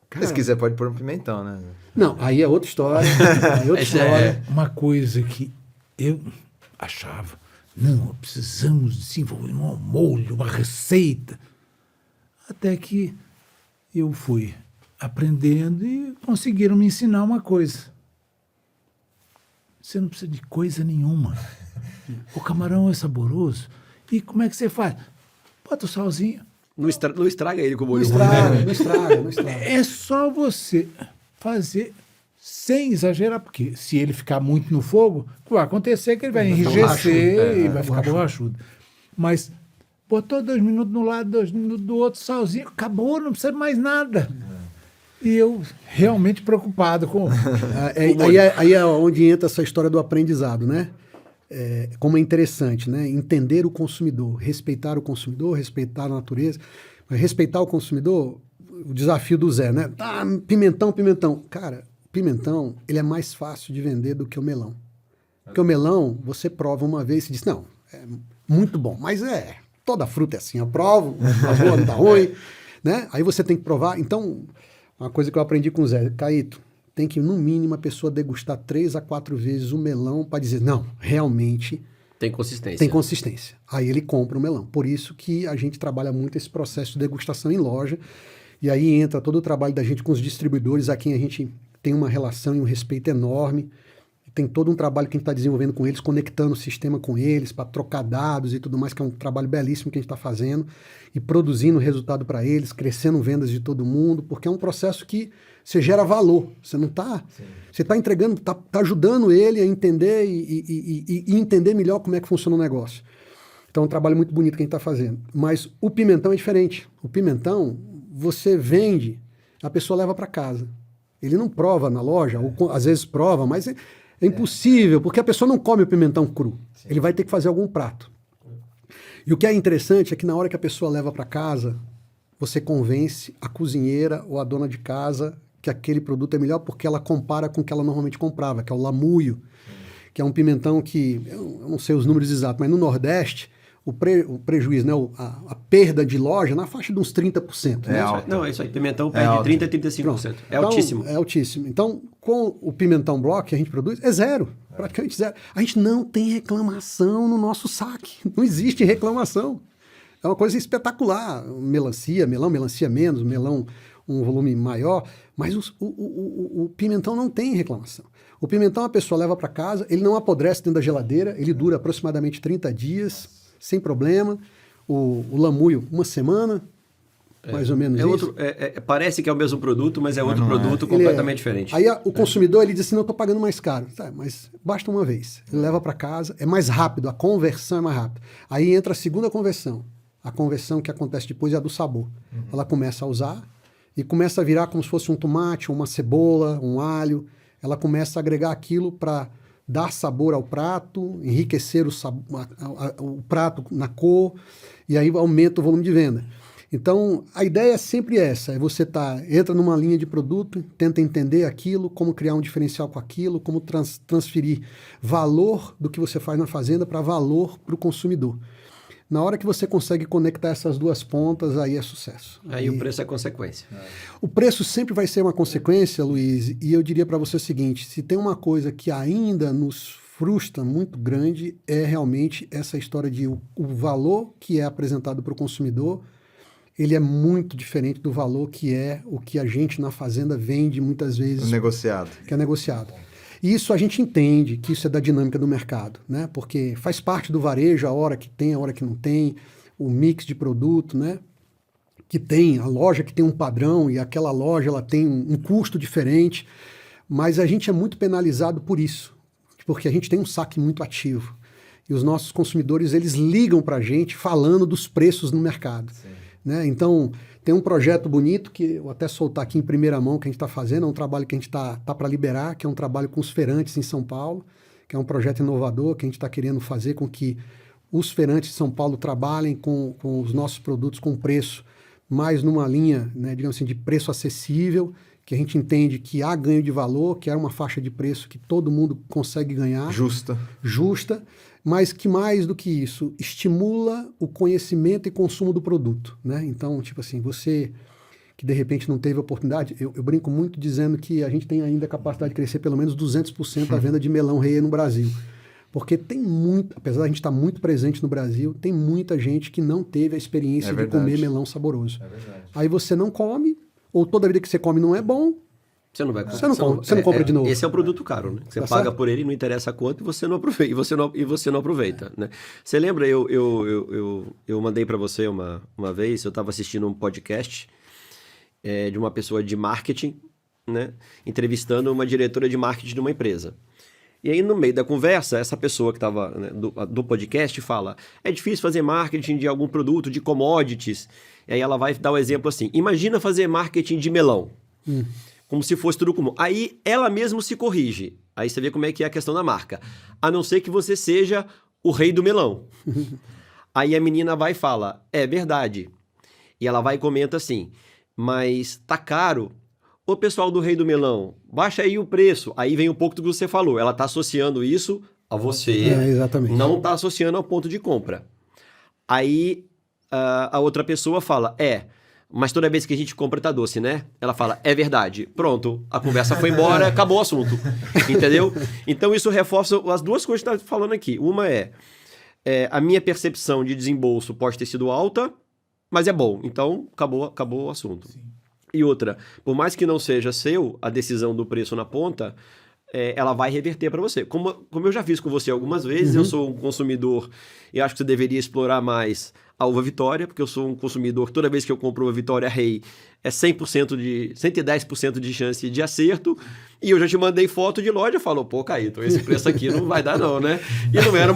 Cara, Se quiser, pode pôr um pimentão, né? não, aí é outra história. Aí é outra história. Uma coisa que eu achava, não, precisamos desenvolver um molho, uma receita. Até que eu fui aprendendo e conseguiram me ensinar uma coisa. Você não precisa de coisa nenhuma. O camarão é saboroso. E como é que você faz? Bota o salzinho. Não estraga ele com o Não molho. estraga, não estraga, não estraga. É só você fazer sem exagerar, porque se ele ficar muito no fogo, o que vai acontecer é que ele vai enrijecer e vai ficar borrachudo. Mas botou 2 minutos de um lado, 2 minutos do outro, salzinho, acabou, não precisa mais nada. E eu realmente preocupado com... Aí é onde entra essa história do aprendizado, né? Como é interessante, né? Entender o consumidor, respeitar a natureza. Mas respeitar o consumidor, o desafio do Zé, né? Pimentão. Cara, pimentão, ele é mais fácil de vender do que o melão. Porque o melão, você prova uma vez e diz, não, é muito bom, mas toda fruta é assim, eu provo, tá boa, não tá ruim, né? Aí você tem que provar. Então, uma coisa que eu aprendi com o Zé, Caíto, tem que, no mínimo, a pessoa degustar 3 a 4 vezes o melão para dizer, não, realmente Tem consistência. tem consistência. Aí ele compra o melão. Por isso que a gente trabalha muito esse processo de degustação em loja. E aí entra todo o trabalho da gente com os distribuidores, a quem a gente tem uma relação e um respeito enorme. Tem todo um trabalho que a gente está desenvolvendo com eles, conectando o sistema com eles, para trocar dados e tudo mais, que é um trabalho belíssimo que a gente está fazendo, e produzindo resultado para eles, crescendo vendas de todo mundo, porque é um processo que você gera valor. Você não está... Você está entregando, está ajudando ele a entender e entender melhor como é que funciona o negócio. Então é um trabalho muito bonito que a gente está fazendo. Mas o pimentão é diferente. O pimentão, você vende, a pessoa leva para casa. Ele não prova na loja, ou às vezes prova, mas é impossível, porque a pessoa não come o pimentão cru. Sim. Ele vai ter que fazer algum prato. E o que é interessante é que na hora que a pessoa leva para casa, você convence a cozinheira ou a dona de casa que aquele produto é melhor porque ela compara com o que ela normalmente comprava, que é o lamuio, que é um pimentão que, eu não sei os números exatos, mas no Nordeste, o prejuízo, né, a perda de loja na faixa de uns 30%. Né? Alto. Não, é isso aí. Pimentão perde 30% a 35%. Pronto. É então, altíssimo. É altíssimo. Então, com o pimentão bloco que a gente produz, é zero. Praticamente zero. A gente não tem reclamação no nosso saque. Não existe reclamação. É uma coisa espetacular. Melancia menos, melão um volume maior, mas o pimentão não tem reclamação. O pimentão a pessoa leva para casa, ele não apodrece dentro da geladeira, ele dura aproximadamente 30 dias, sem problema. O lamuio, 1 semana, mais ou menos isso. Parece que é o mesmo produto, mas é outro produto completamente diferente. Aí o consumidor, ele diz assim, não, estou pagando mais caro. Tá, mas basta uma vez. Ele leva para casa, é mais rápido, a conversão é mais rápida. Aí entra a segunda conversão. A conversão que acontece depois é a do sabor. Ela começa a usar e começa a virar como se fosse um tomate, uma cebola, um alho. Ela começa a agregar aquilo para dar sabor ao prato, enriquecer o prato na cor, e aí aumenta o volume de venda. Então, a ideia é sempre essa, é você entra numa linha de produto, tenta entender aquilo, como criar um diferencial com aquilo, como transferir valor do que você faz na fazenda para valor para o consumidor. Na hora que você consegue conectar essas duas pontas, aí é sucesso. Aí o preço é consequência. O preço sempre vai ser uma consequência, Luiz, e eu diria para você o seguinte, se tem uma coisa que ainda nos frustra muito grande, é realmente essa história de o valor que é apresentado para o consumidor, ele é muito diferente do valor que é o que a gente na fazenda vende muitas vezes. Negociado. Que é negociado. E isso a gente entende que isso é da dinâmica do mercado, né? Porque faz parte do varejo, a hora que tem, a hora que não tem, o mix de produto, né? Que tem, a loja que tem um padrão e aquela loja ela tem um custo diferente, mas a gente é muito penalizado por isso, porque a gente tem um saque muito ativo. e os nossos consumidores, eles ligam para a gente falando dos preços no mercado. Né? Então, tem um projeto bonito que eu até soltar aqui em primeira mão que a gente está fazendo, é um trabalho que a gente tá para liberar, que é um trabalho com os feirantes em São Paulo, que é um projeto inovador que a gente está querendo fazer com que os feirantes de São Paulo trabalhem com os nossos produtos com preço mais numa linha, né, digamos assim, de preço acessível, que a gente entende que há ganho de valor, que é uma faixa de preço que todo mundo consegue ganhar. Justa, mas que mais do que isso, estimula o conhecimento e consumo do produto, né? Então, tipo assim, você que de repente não teve oportunidade, eu brinco muito dizendo que a gente tem ainda a capacidade de crescer pelo menos 200% a venda de melão rei no Brasil. Porque tem muito, apesar da gente estar muito presente no Brasil, tem muita gente que não teve a experiência de comer melão saboroso. Aí você não come, ou toda vida que você come não é bom, você não vai comprar. Você não compra de novo. Esse é o produto caro, né? Você paga por ele, não interessa quanto, e você não aproveita. E você não aproveita, né? Você lembra, eu mandei para você uma vez, eu estava assistindo um podcast de uma pessoa de marketing, né? Entrevistando uma diretora de marketing de uma empresa. E aí, no meio da conversa, essa pessoa que estava, né, do podcast fala: é difícil fazer marketing de algum produto, de commodities. E aí ela vai dar o exemplo assim: imagina fazer marketing de melão. Como se fosse tudo comum. Aí ela mesma se corrige. Aí você vê como é que é a questão da marca. A não ser que você seja o rei do melão. Aí a menina vai e fala: é verdade. E ela vai e comenta assim: mas tá caro. Ô pessoal do Rei do Melão, baixa aí o preço. Aí vem um pouco do que você falou. Ela está associando isso a você. Exatamente. Não está associando ao ponto de compra. Aí a outra pessoa fala: mas toda vez que a gente compra tá doce, né? Ela fala: é verdade. Pronto, a conversa foi embora, acabou o assunto. Entendeu? Então isso reforça as duas coisas que a gente está falando aqui. Uma a minha percepção de desembolso pode ter sido alta, mas é bom. Então acabou o assunto. Sim. E outra, por mais que não seja seu, a decisão do preço na ponta, ela vai reverter para você. Como eu já fiz com você algumas vezes, eu sou um consumidor e acho que você deveria explorar mais a uva Vitória, porque eu sou um consumidor, toda vez que eu compro uva Vitória Rei, é 110% de chance de acerto, e eu já te mandei foto de loja, falou: pô, Caíto, esse preço aqui não vai dar não, né? E não era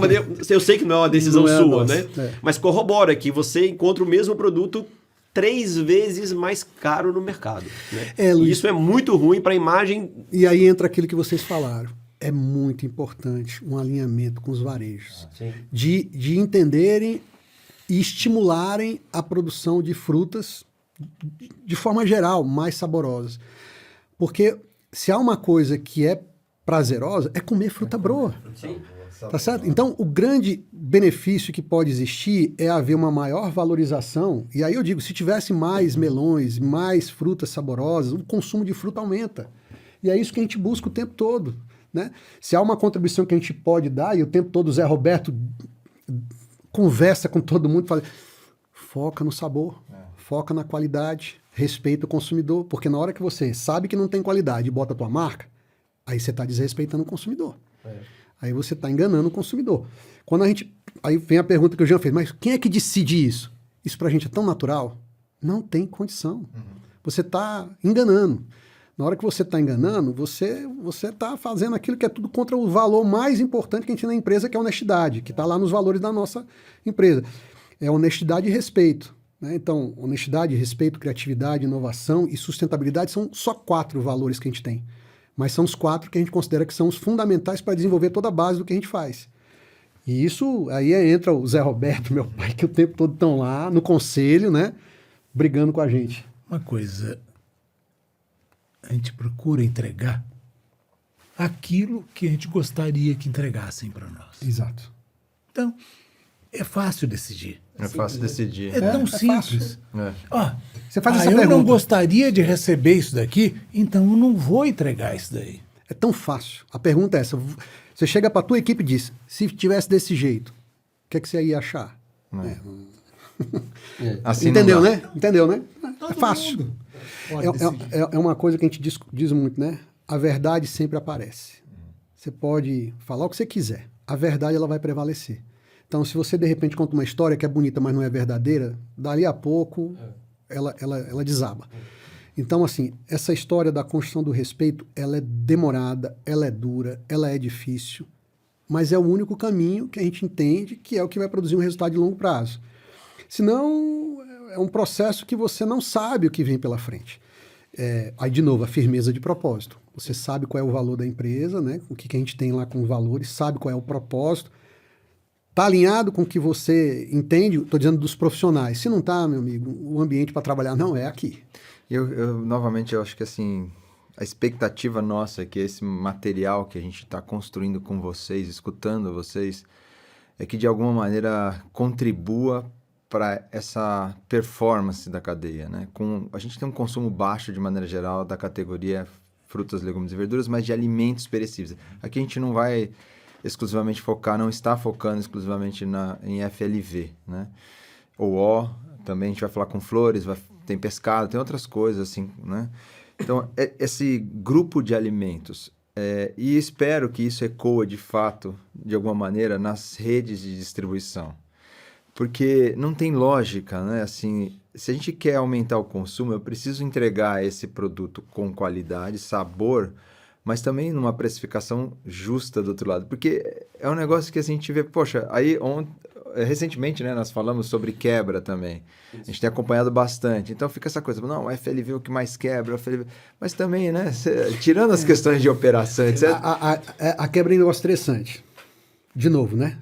eu sei que não é uma decisão sua, né? Mas corrobora que você encontra o mesmo produto 3 vezes mais caro no mercado. Né? Luiz, isso é muito ruim para a imagem. E aí entra aquilo que vocês falaram. É muito importante um alinhamento com os varejos. De entenderem e estimularem a produção de frutas de forma geral, mais saborosas. Porque se há uma coisa que é prazerosa, é comer fruta broa. Sim. Tá certo? Então, o grande benefício que pode existir é haver uma maior valorização. E aí eu digo, se tivesse mais melões, mais frutas saborosas, o consumo de fruta aumenta. E é isso que a gente busca o tempo todo. Né? Se há uma contribuição que a gente pode dar, e o tempo todo o Zé Roberto conversa com todo mundo, fala: foca no sabor, foca na qualidade, respeita o consumidor. Porque na hora que você sabe que não tem qualidade e bota a tua marca, aí você está desrespeitando o consumidor. Aí você está enganando o consumidor. Aí vem a pergunta que o Jean fez: mas quem é que decide isso? Isso para a gente é tão natural? Não tem condição. Você está enganando. Na hora que você está enganando, você está fazendo aquilo que é tudo contra o valor mais importante que a gente tem na empresa, que é a honestidade, que está lá nos valores da nossa empresa. É honestidade e respeito. Né? Então, honestidade, respeito, criatividade, inovação e sustentabilidade são só 4 valores que a gente tem. Mas são os 4 que a gente considera que são os fundamentais para desenvolver toda a base do que a gente faz. E isso, aí entra o Zé Roberto, meu pai, que o tempo todo estão lá no conselho, né, brigando com a gente. Uma coisa, a gente procura entregar aquilo que a gente gostaria que entregassem para nós. Exato. Então, é fácil decidir. É fácil decidir. É tão simples. Você faz essa eu pergunta. não gostaria de receber isso daqui, então eu não vou entregar isso daí. É tão fácil. A pergunta é essa. Você chega para a tua equipe e diz: se tivesse desse jeito, o que é que você ia achar? Assim Entendeu, né? Entendeu, né? É fácil. É uma coisa que a gente diz muito, né? A verdade sempre aparece. Você pode falar o que você quiser. A verdade ela vai prevalecer. Então, se você, de repente, conta uma história que é bonita, mas não é verdadeira, dali a pouco ela desaba. Então, assim, essa história da construção do respeito, ela é demorada, ela é dura, ela é difícil, mas é o único caminho que a gente entende que é o que vai produzir um resultado de longo prazo. Senão, é um processo que você não sabe o que vem pela frente. Aí, de novo, a firmeza de propósito. Você sabe qual é o valor da empresa, né? O que a gente tem lá com valores, sabe qual é o propósito. Está alinhado com o que você entende, estou dizendo dos profissionais. Se não está, meu amigo, o ambiente para trabalhar não é aqui. Novamente, eu acho que assim, a expectativa nossa é que esse material que a gente está construindo com vocês, escutando vocês, é que de alguma maneira contribua para essa performance da cadeia, né? A gente tem um consumo baixo, de maneira geral, da categoria frutas, legumes e verduras, mas de alimentos perecíveis. Aqui a gente não vai exclusivamente focar, não está focando exclusivamente em FLV, né? Ou também a gente vai falar com flores, tem pescado, tem outras coisas assim, né? Então, esse grupo de alimentos, e espero que isso ecoe de fato, de alguma maneira, nas redes de distribuição. Porque não tem lógica, né? Assim, se a gente quer aumentar o consumo, eu preciso entregar esse produto com qualidade, sabor, mas também numa precificação justa do outro lado. Porque é um negócio que a gente vê, poxa, aí recentemente, né, nós falamos sobre quebra também. A gente tem acompanhado bastante. Então fica essa coisa, não, o FLV é o que mais quebra, o FLV... Mas também, né, tirando as questões de operação, etc. A quebra é um negócio interessante. De novo, né?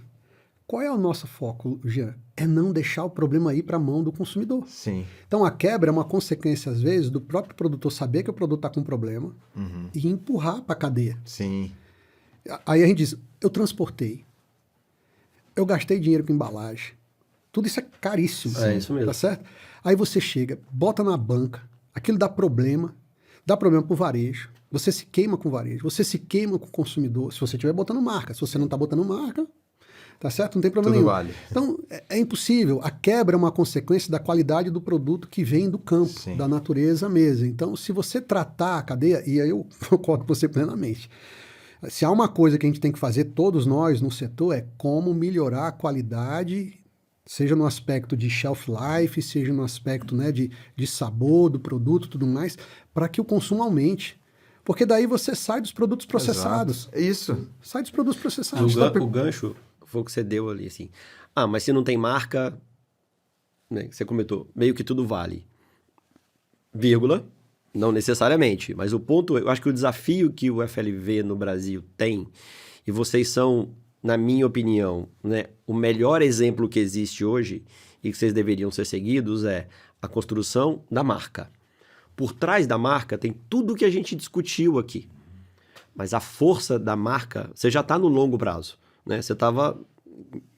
Qual é o nosso foco, Jean? É não deixar o problema ir para a mão do consumidor. Sim. Então, a quebra é uma consequência, às vezes, do próprio produtor saber que o produto está com problema e empurrar para a cadeia. Sim. Aí a gente diz, eu transportei, eu gastei dinheiro com embalagem, tudo isso é caríssimo. É isso mesmo. Tá certo? Aí você chega, bota na banca, aquilo dá problema para o varejo, você se queima com o varejo, você se queima com o consumidor, se você estiver botando marca. Se você não está botando marca... Tá certo? Não tem problema Tudo nenhum. vale. Então, é impossível. A quebra é uma consequência da qualidade do produto que vem do campo, Sim. da natureza mesmo. Então, se você tratar a cadeia, e aí eu concordo com você plenamente, se há uma coisa que a gente tem que fazer, todos nós no setor, é como melhorar a qualidade, seja no aspecto de shelf life, seja no aspecto, né, de sabor do produto e tudo mais, para que o consumo aumente. Porque daí você sai dos produtos processados. Exato. Isso. Sai dos produtos processados. O gancho foi o que você deu ali, assim. Ah, mas se não tem marca, né, você comentou, meio que tudo vale. Vírgula, não necessariamente. Mas o ponto, eu acho que o desafio que o FLV no Brasil tem, e vocês são, na minha opinião, né, o melhor exemplo que existe hoje, e que vocês deveriam ser seguidos, é a construção da marca. Por trás da marca tem tudo o que a gente discutiu aqui. Mas a força da marca, você já está no longo prazo. Né? Você estava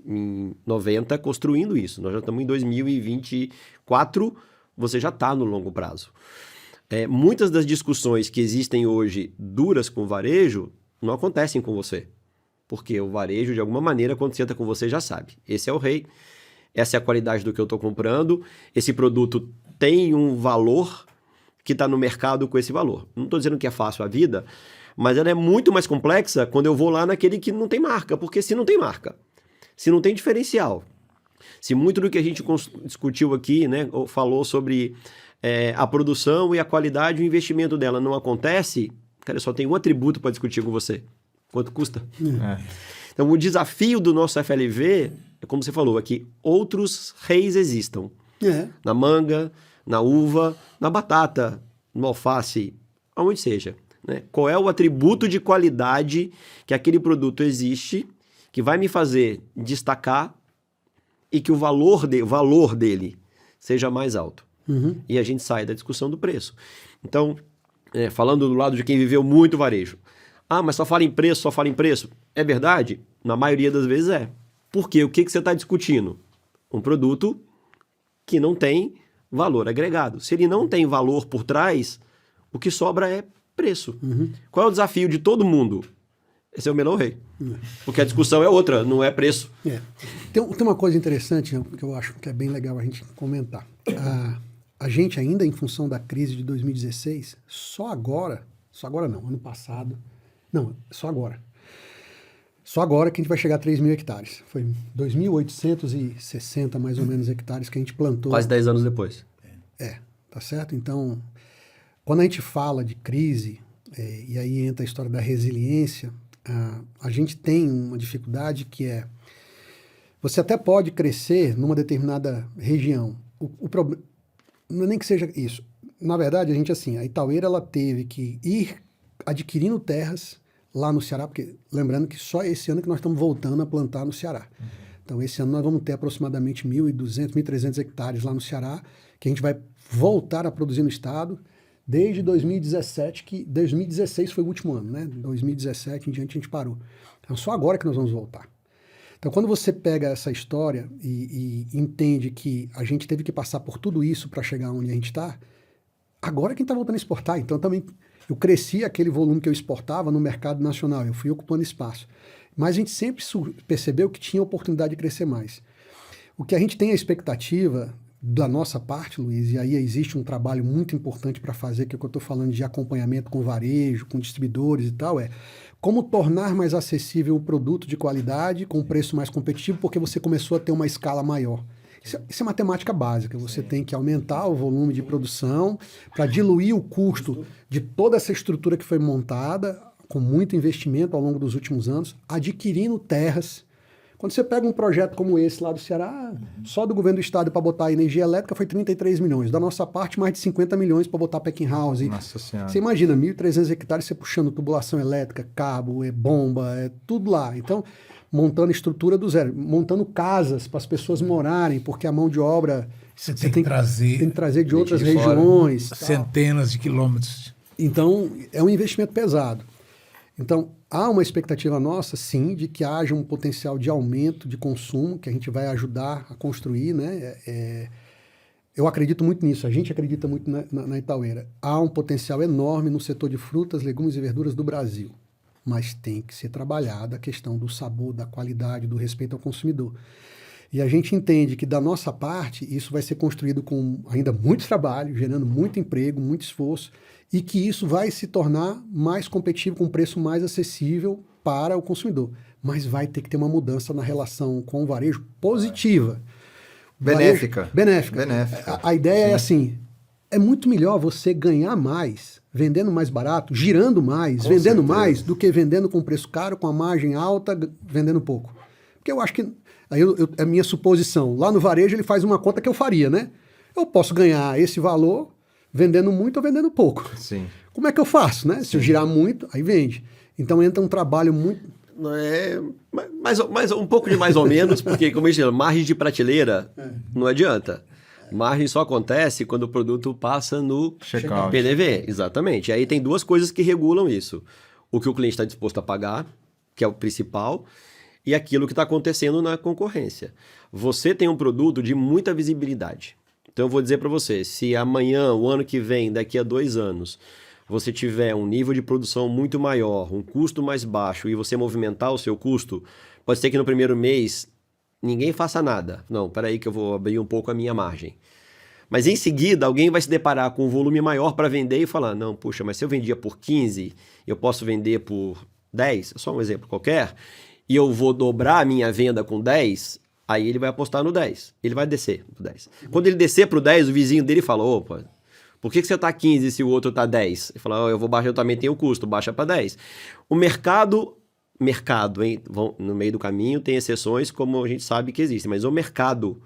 em 90 construindo isso. Nós já estamos em 2024, você já está no longo prazo. Muitas das discussões que existem hoje duras com o varejo não acontecem com você. Porque o varejo, de alguma maneira, quando senta com você, já sabe. Esse é o rei, essa é a qualidade do que eu estou comprando, esse produto tem um valor que está no mercado com esse valor. Não estou dizendo que é fácil a vida, mas ela é muito mais complexa quando eu vou lá naquele que não tem marca. Porque se não tem marca, se não tem diferencial, se muito do que a gente discutiu aqui, né, ou falou sobre a produção e a qualidade, o investimento dela não acontece, cara, eu só tenho um atributo para discutir com você. Quanto custa? Então, o desafio do nosso FLV, é como você falou, é que outros reis existam. Na manga, na uva, na batata, no alface, aonde seja. Né? Qual é o atributo de qualidade que aquele produto existe, que vai me fazer destacar e que o valor dele seja mais alto. E a gente sai da discussão do preço. Então, falando do lado de quem viveu muito varejo. Ah, mas só fala em preço. É verdade? Na maioria das vezes é. Por quê? O que você está discutindo? Um produto que não tem valor agregado. Se ele não tem valor por trás, o que sobra é preço. Qual é o desafio de todo mundo? Esse é o melão rei. Porque a discussão é outra, não é preço. Tem uma coisa interessante que eu acho que é bem legal a gente comentar. A gente ainda, em função da crise de 2016, só agora não, ano passado, não, só agora que a gente vai chegar a 3 mil hectares. Foi 2.860 mais ou menos hectares que a gente plantou. Quase 10 anos depois. Tá certo? Então, quando a gente fala de crise, e aí entra a história da resiliência, a gente tem uma dificuldade que é, você até pode crescer numa determinada região. O problema não é nem que seja isso. Na verdade, a Itaueira, ela teve que ir adquirindo terras lá no Ceará, porque lembrando que só esse ano que nós estamos voltando a plantar no Ceará. Então, esse ano nós vamos ter aproximadamente 1.200, 1.300 hectares lá no Ceará, que a gente vai voltar a produzir no estado desde 2017, que 2016 foi o último ano, né? 2017 em diante a gente parou. Então, só agora que nós vamos voltar. Então, quando você pega essa história e entende que a gente teve que passar por tudo isso para chegar onde a gente está, agora quem está voltando a exportar. Então, também, eu cresci aquele volume que eu exportava no mercado nacional, eu fui ocupando espaço. Mas a gente sempre percebeu que tinha oportunidade de crescer mais. O que a gente tem a expectativa da nossa parte, Luiz, e aí existe um trabalho muito importante para fazer, que é o que eu estou falando de acompanhamento com varejo, com distribuidores e tal, é como tornar mais acessível o produto de qualidade com preço mais competitivo, porque você começou a ter uma escala maior. Isso é matemática básica, você tem que aumentar o volume de produção para diluir o custo de toda essa estrutura que foi montada, com muito investimento ao longo dos últimos anos, adquirindo terras. Quando você pega um projeto como esse lá do Ceará, só do governo do estado para botar energia elétrica foi 33 milhões. Da nossa parte, mais de 50 milhões para botar packing house. Nossa Senhora. Você imagina, 1.300 hectares você puxando tubulação elétrica, cabo, bomba, tudo lá. Então, montando estrutura do zero, montando casas para as pessoas morarem, porque a mão de obra Você tem que trazer de outras de fora. regiões. Tal. centenas de quilômetros. Então, é um investimento pesado. Então, há uma expectativa nossa, sim, de que haja um potencial de aumento de consumo, que a gente vai ajudar a construir, né? Eu acredito muito nisso, a gente acredita muito na Itaueira. Há um potencial enorme no setor de frutas, legumes e verduras do Brasil, mas tem que ser trabalhada a questão do sabor, da qualidade, do respeito ao consumidor. E a gente entende que, da nossa parte, isso vai ser construído com ainda muito trabalho, gerando muito emprego, muito esforço, e que isso vai se tornar mais competitivo, com um preço mais acessível para o consumidor. Mas vai ter que ter uma mudança na relação com o varejo positiva. Benéfica. Benéfica. A ideia é assim, é muito melhor você ganhar mais, vendendo mais barato, girando mais, Com vendendo certeza. mais, do que vendendo com preço caro, com a margem alta, vendendo pouco. Porque eu acho que, aí é a minha suposição, lá no varejo ele faz uma conta que eu faria, né? Eu posso ganhar esse valor vendendo muito ou vendendo pouco. Sim. Como é que eu faço, né? Se eu girar muito, aí vende. Então entra um trabalho muito... Não é, mas um pouco de mais ou menos, porque, como eu disse, margem de prateleira não adianta. Margem só acontece quando o produto passa no Checkout. PDV, exatamente. Aí tem duas coisas que regulam isso. O que o cliente está disposto a pagar, que é o principal, e aquilo que está acontecendo na concorrência. Você tem um produto de muita visibilidade. Então eu vou dizer para você, se amanhã, o ano que vem, daqui a 2 anos, você tiver um nível de produção muito maior, um custo mais baixo e você movimentar o seu custo, pode ser que no primeiro mês ninguém faça nada. Não, peraí que eu vou abrir um pouco a minha margem. Mas em seguida, alguém vai se deparar com um volume maior para vender e falar, não, puxa, mas se eu vendia por 15, eu posso vender por 10, só um exemplo qualquer, e eu vou dobrar a minha venda com 10, aí ele vai apostar no 10, ele vai descer pro 10. Quando ele descer pro 10, o vizinho dele fala, opa, por que você tá 15 se o outro tá 10? Ele fala, eu vou baixar, eu também tenho custo, baixa para 10. O mercado, hein? No meio do caminho tem exceções, como a gente sabe que existem, mas o mercado,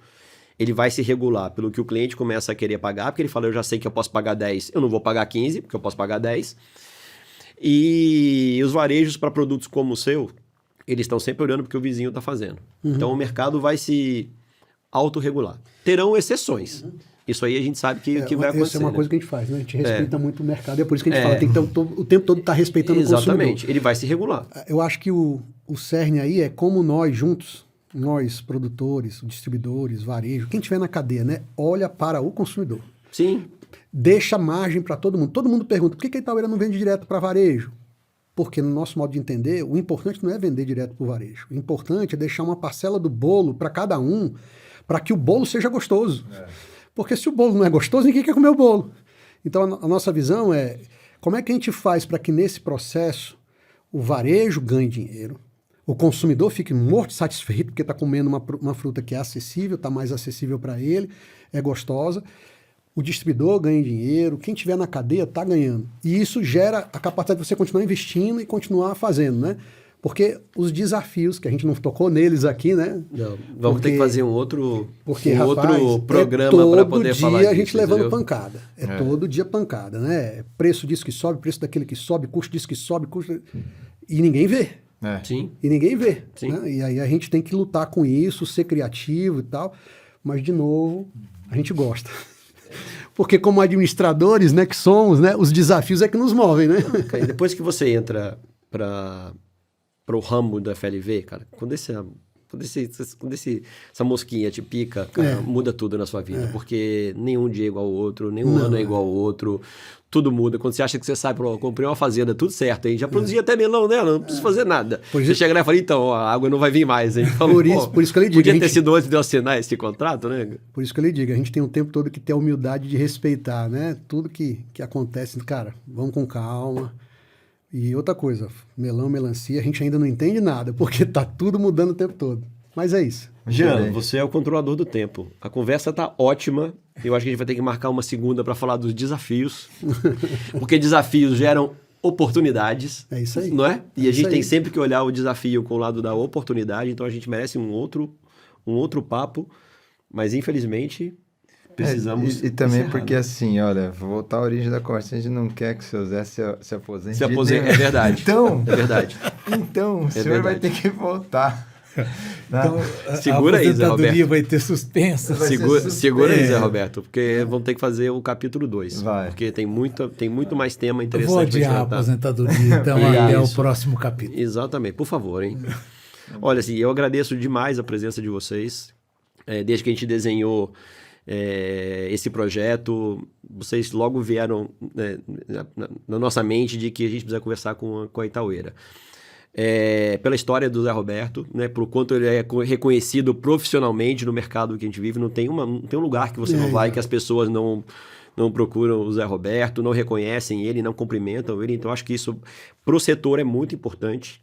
ele vai se regular pelo que o cliente começa a querer pagar, porque ele fala, eu já sei que eu posso pagar 10, eu não vou pagar 15, porque eu posso pagar 10. E os varejos para produtos como o seu, eles estão sempre olhando porque o vizinho está fazendo. Então o mercado vai se autorregular. Terão exceções. Isso aí a gente sabe que vai acontecer. Isso é uma né? coisa que a gente faz, né? A gente respeita muito o mercado, é por isso que a gente fala, tem que o tempo todo estar respeitando o consumidor. Exatamente, ele vai se regular. Eu acho que o cerne aí é como nós juntos, nós produtores, distribuidores, varejo, quem estiver na cadeia, né? Olha para o consumidor. Sim, Deixa margem para todo mundo. Todo mundo pergunta, por que a Itaueira não vende direto para varejo? Porque no nosso modo de entender, o importante não é vender direto para o varejo. O importante é deixar uma parcela do bolo para cada um, para que o bolo seja gostoso. Porque se o bolo não é gostoso, ninguém quer comer o bolo. Então a nossa visão é, como é que a gente faz para que nesse processo o varejo ganhe dinheiro, o consumidor fique morto satisfeito porque está comendo uma fruta que é acessível, está mais acessível para ele, é gostosa, o distribuidor ganha dinheiro, quem estiver na cadeia está ganhando. E isso gera a capacidade de você continuar investindo e continuar fazendo, né? Porque os desafios, que a gente não tocou neles aqui, né? Não, vamos ter que fazer um outro rapaz, programa para poder falar disso. Todo dia a gente levando entendeu? pancada. Todo dia pancada, né? Preço disso que sobe, preço daquele que sobe, custo disso que sobe, custo... E ninguém vê. Sim. E ninguém vê. Sim. Né? E aí a gente tem que lutar com isso, ser criativo e tal. Mas, de novo, a gente gosta. Porque como administradores, né, que somos, né, os desafios é que nos movem, né? Cara, e depois que você entra para o ramo da FLV, cara, quando essa mosquinha te pica, cara, muda tudo na sua vida. Porque nenhum dia é igual ao outro, nenhum ano é igual ao outro. Tudo muda. Quando você acha que você sabe, comprei uma fazenda, tudo certo, hein? Já produzia até melão nela, não preciso fazer nada. Você chega lá e fala, então, ó, a água não vai vir mais, hein? Falo, por isso que eu lhe digo. Podia ter sido antes de eu assinar esse contrato, né? Por isso que eu lhe digo, a gente tem o tempo todo que ter a humildade de respeitar, né? Tudo que acontece, cara, vamos com calma. E outra coisa, melão, melancia, a gente ainda não entende nada, porque tá tudo mudando o tempo todo. Mas é isso. Jean, você é o controlador do tempo. A conversa tá ótima. Eu acho que a gente vai ter que marcar uma segunda para falar dos desafios. Porque desafios geram oportunidades. É isso aí. Não é? E a gente tem aí. sempre que olhar o desafio com o lado da oportunidade. Então a gente merece um outro papo. Mas infelizmente precisamos. E também encerrar, porque né? assim, olha, vou voltar à origem da conversa. A gente não quer que o seu Zé se aposente. Se aposenta, é verdade. Então, É verdade. então o senhor vai ter que voltar. Então, Segura a aí, Zé aposentadoria Roberto. vai ter suspensa. Vai ser Segura aí, Zé suspenso. Roberto, porque vamos ter que fazer o capítulo 2. Vai. Porque tem muito mais tema Eu interessante vou pra gente adiar a tratar. aposentadoria, então, até o próximo capítulo. Exatamente, por favor, hein? Olha, assim, eu agradeço demais a presença de vocês. Desde que a gente desenhou esse projeto, vocês logo vieram na nossa mente de que a gente precisa conversar com a Itaueira. Pela história do Zé Roberto, né, por quanto ele é reconhecido profissionalmente no mercado que a gente vive, não tem um lugar que você não vai que as pessoas não procuram o Zé Roberto, não reconhecem ele, não cumprimentam ele. Então, acho que isso, para o setor, é muito importante.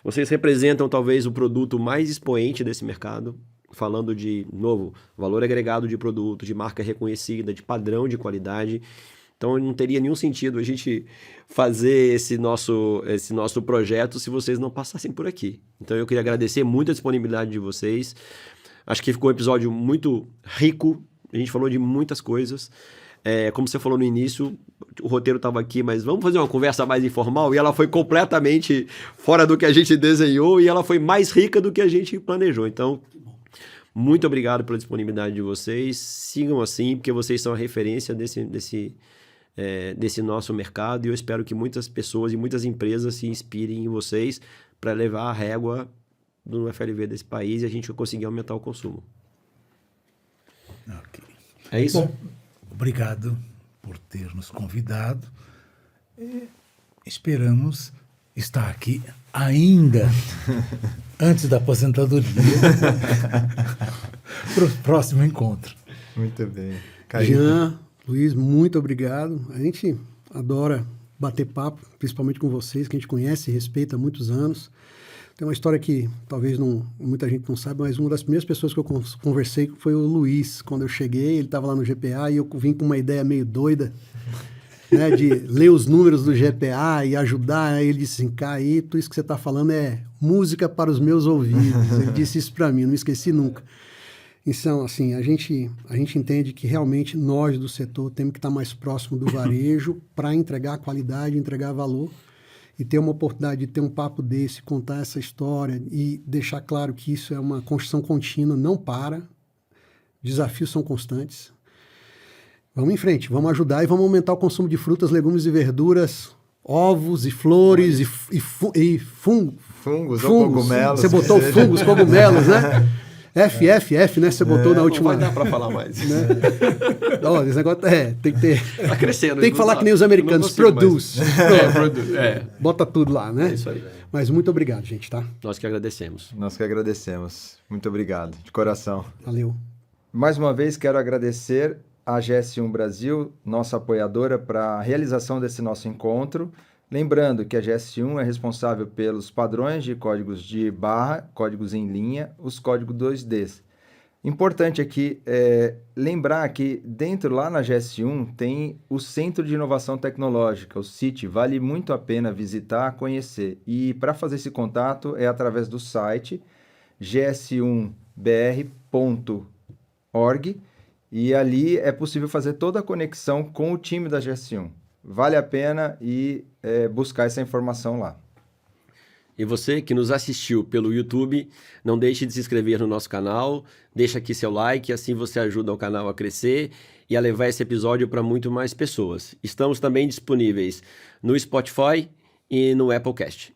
Vocês representam, talvez, o produto mais expoente desse mercado, falando de, novo, valor agregado de produto, de marca reconhecida, de padrão de qualidade. Então, não teria nenhum sentido a gente fazer esse nosso projeto se vocês não passassem por aqui. Então, eu queria agradecer muito a disponibilidade de vocês. Acho que ficou um episódio muito rico. A gente falou de muitas coisas. Como você falou no início, o roteiro estava aqui, mas vamos fazer uma conversa mais informal. E ela foi completamente fora do que a gente desenhou e ela foi mais rica do que a gente planejou. Então, muito obrigado pela disponibilidade de vocês. Sigam assim, porque vocês são a referência desse nosso mercado, e eu espero que muitas pessoas e muitas empresas se inspirem em vocês para levar a régua do FLV desse país e a gente conseguir aumentar o consumo. Ok. É isso? Bom, obrigado por ter nos convidado. Esperamos estar aqui ainda antes da aposentadoria para o próximo encontro. Muito bem. Jean, Luiz, muito obrigado. A gente adora bater papo, principalmente com vocês, que a gente conhece e respeita há muitos anos. Tem uma história que talvez muita gente não saiba, mas uma das primeiras pessoas que eu conversei foi o Luiz. Quando eu cheguei, ele estava lá no GPA e eu vim com uma ideia meio doida, né, de ler os números do GPA e ajudar. Aí ele disse assim, Caíto, isso que você está falando é música para os meus ouvidos. Ele disse isso para mim, não me esqueci nunca. Então, assim, a gente entende que realmente nós do setor temos que estar mais próximo do varejo para entregar qualidade, entregar valor e ter uma oportunidade de ter um papo desse, contar essa história e deixar claro que isso é uma construção contínua, não para, desafios são constantes. Vamos em frente, vamos ajudar e vamos aumentar o consumo de frutas, legumes e verduras, ovos e flores e Fungos ou cogumelos. Você botou fungos, cogumelos, né? FFF, né? Você botou na última. Não vai dar para falar mais. Né? Ó, esse negócio tem que ter. Tá crescendo. Tem que falar que nem os americanos. Produce. Bota tudo lá, né? É isso aí. Mas muito obrigado, gente, tá? Nós que agradecemos. Nós que agradecemos. Muito obrigado, de coração. Valeu. Mais uma vez, quero agradecer à GS1 Brasil, nossa apoiadora, para a realização desse nosso encontro. Lembrando que a GS1 é responsável pelos padrões de códigos de barra, códigos em linha, os códigos 2Ds. Importante aqui lembrar que dentro lá na GS1 tem o Centro de Inovação Tecnológica, o CIT, vale muito a pena visitar, conhecer. E para fazer esse contato é através do site gs1br.org e ali é possível fazer toda a conexão com o time da GS1. Vale a pena buscar essa informação lá. E você que nos assistiu pelo YouTube, não deixe de se inscrever no nosso canal, deixa aqui seu like, assim você ajuda o canal a crescer e a levar esse episódio para muito mais pessoas. Estamos também disponíveis no Spotify e no Applecast.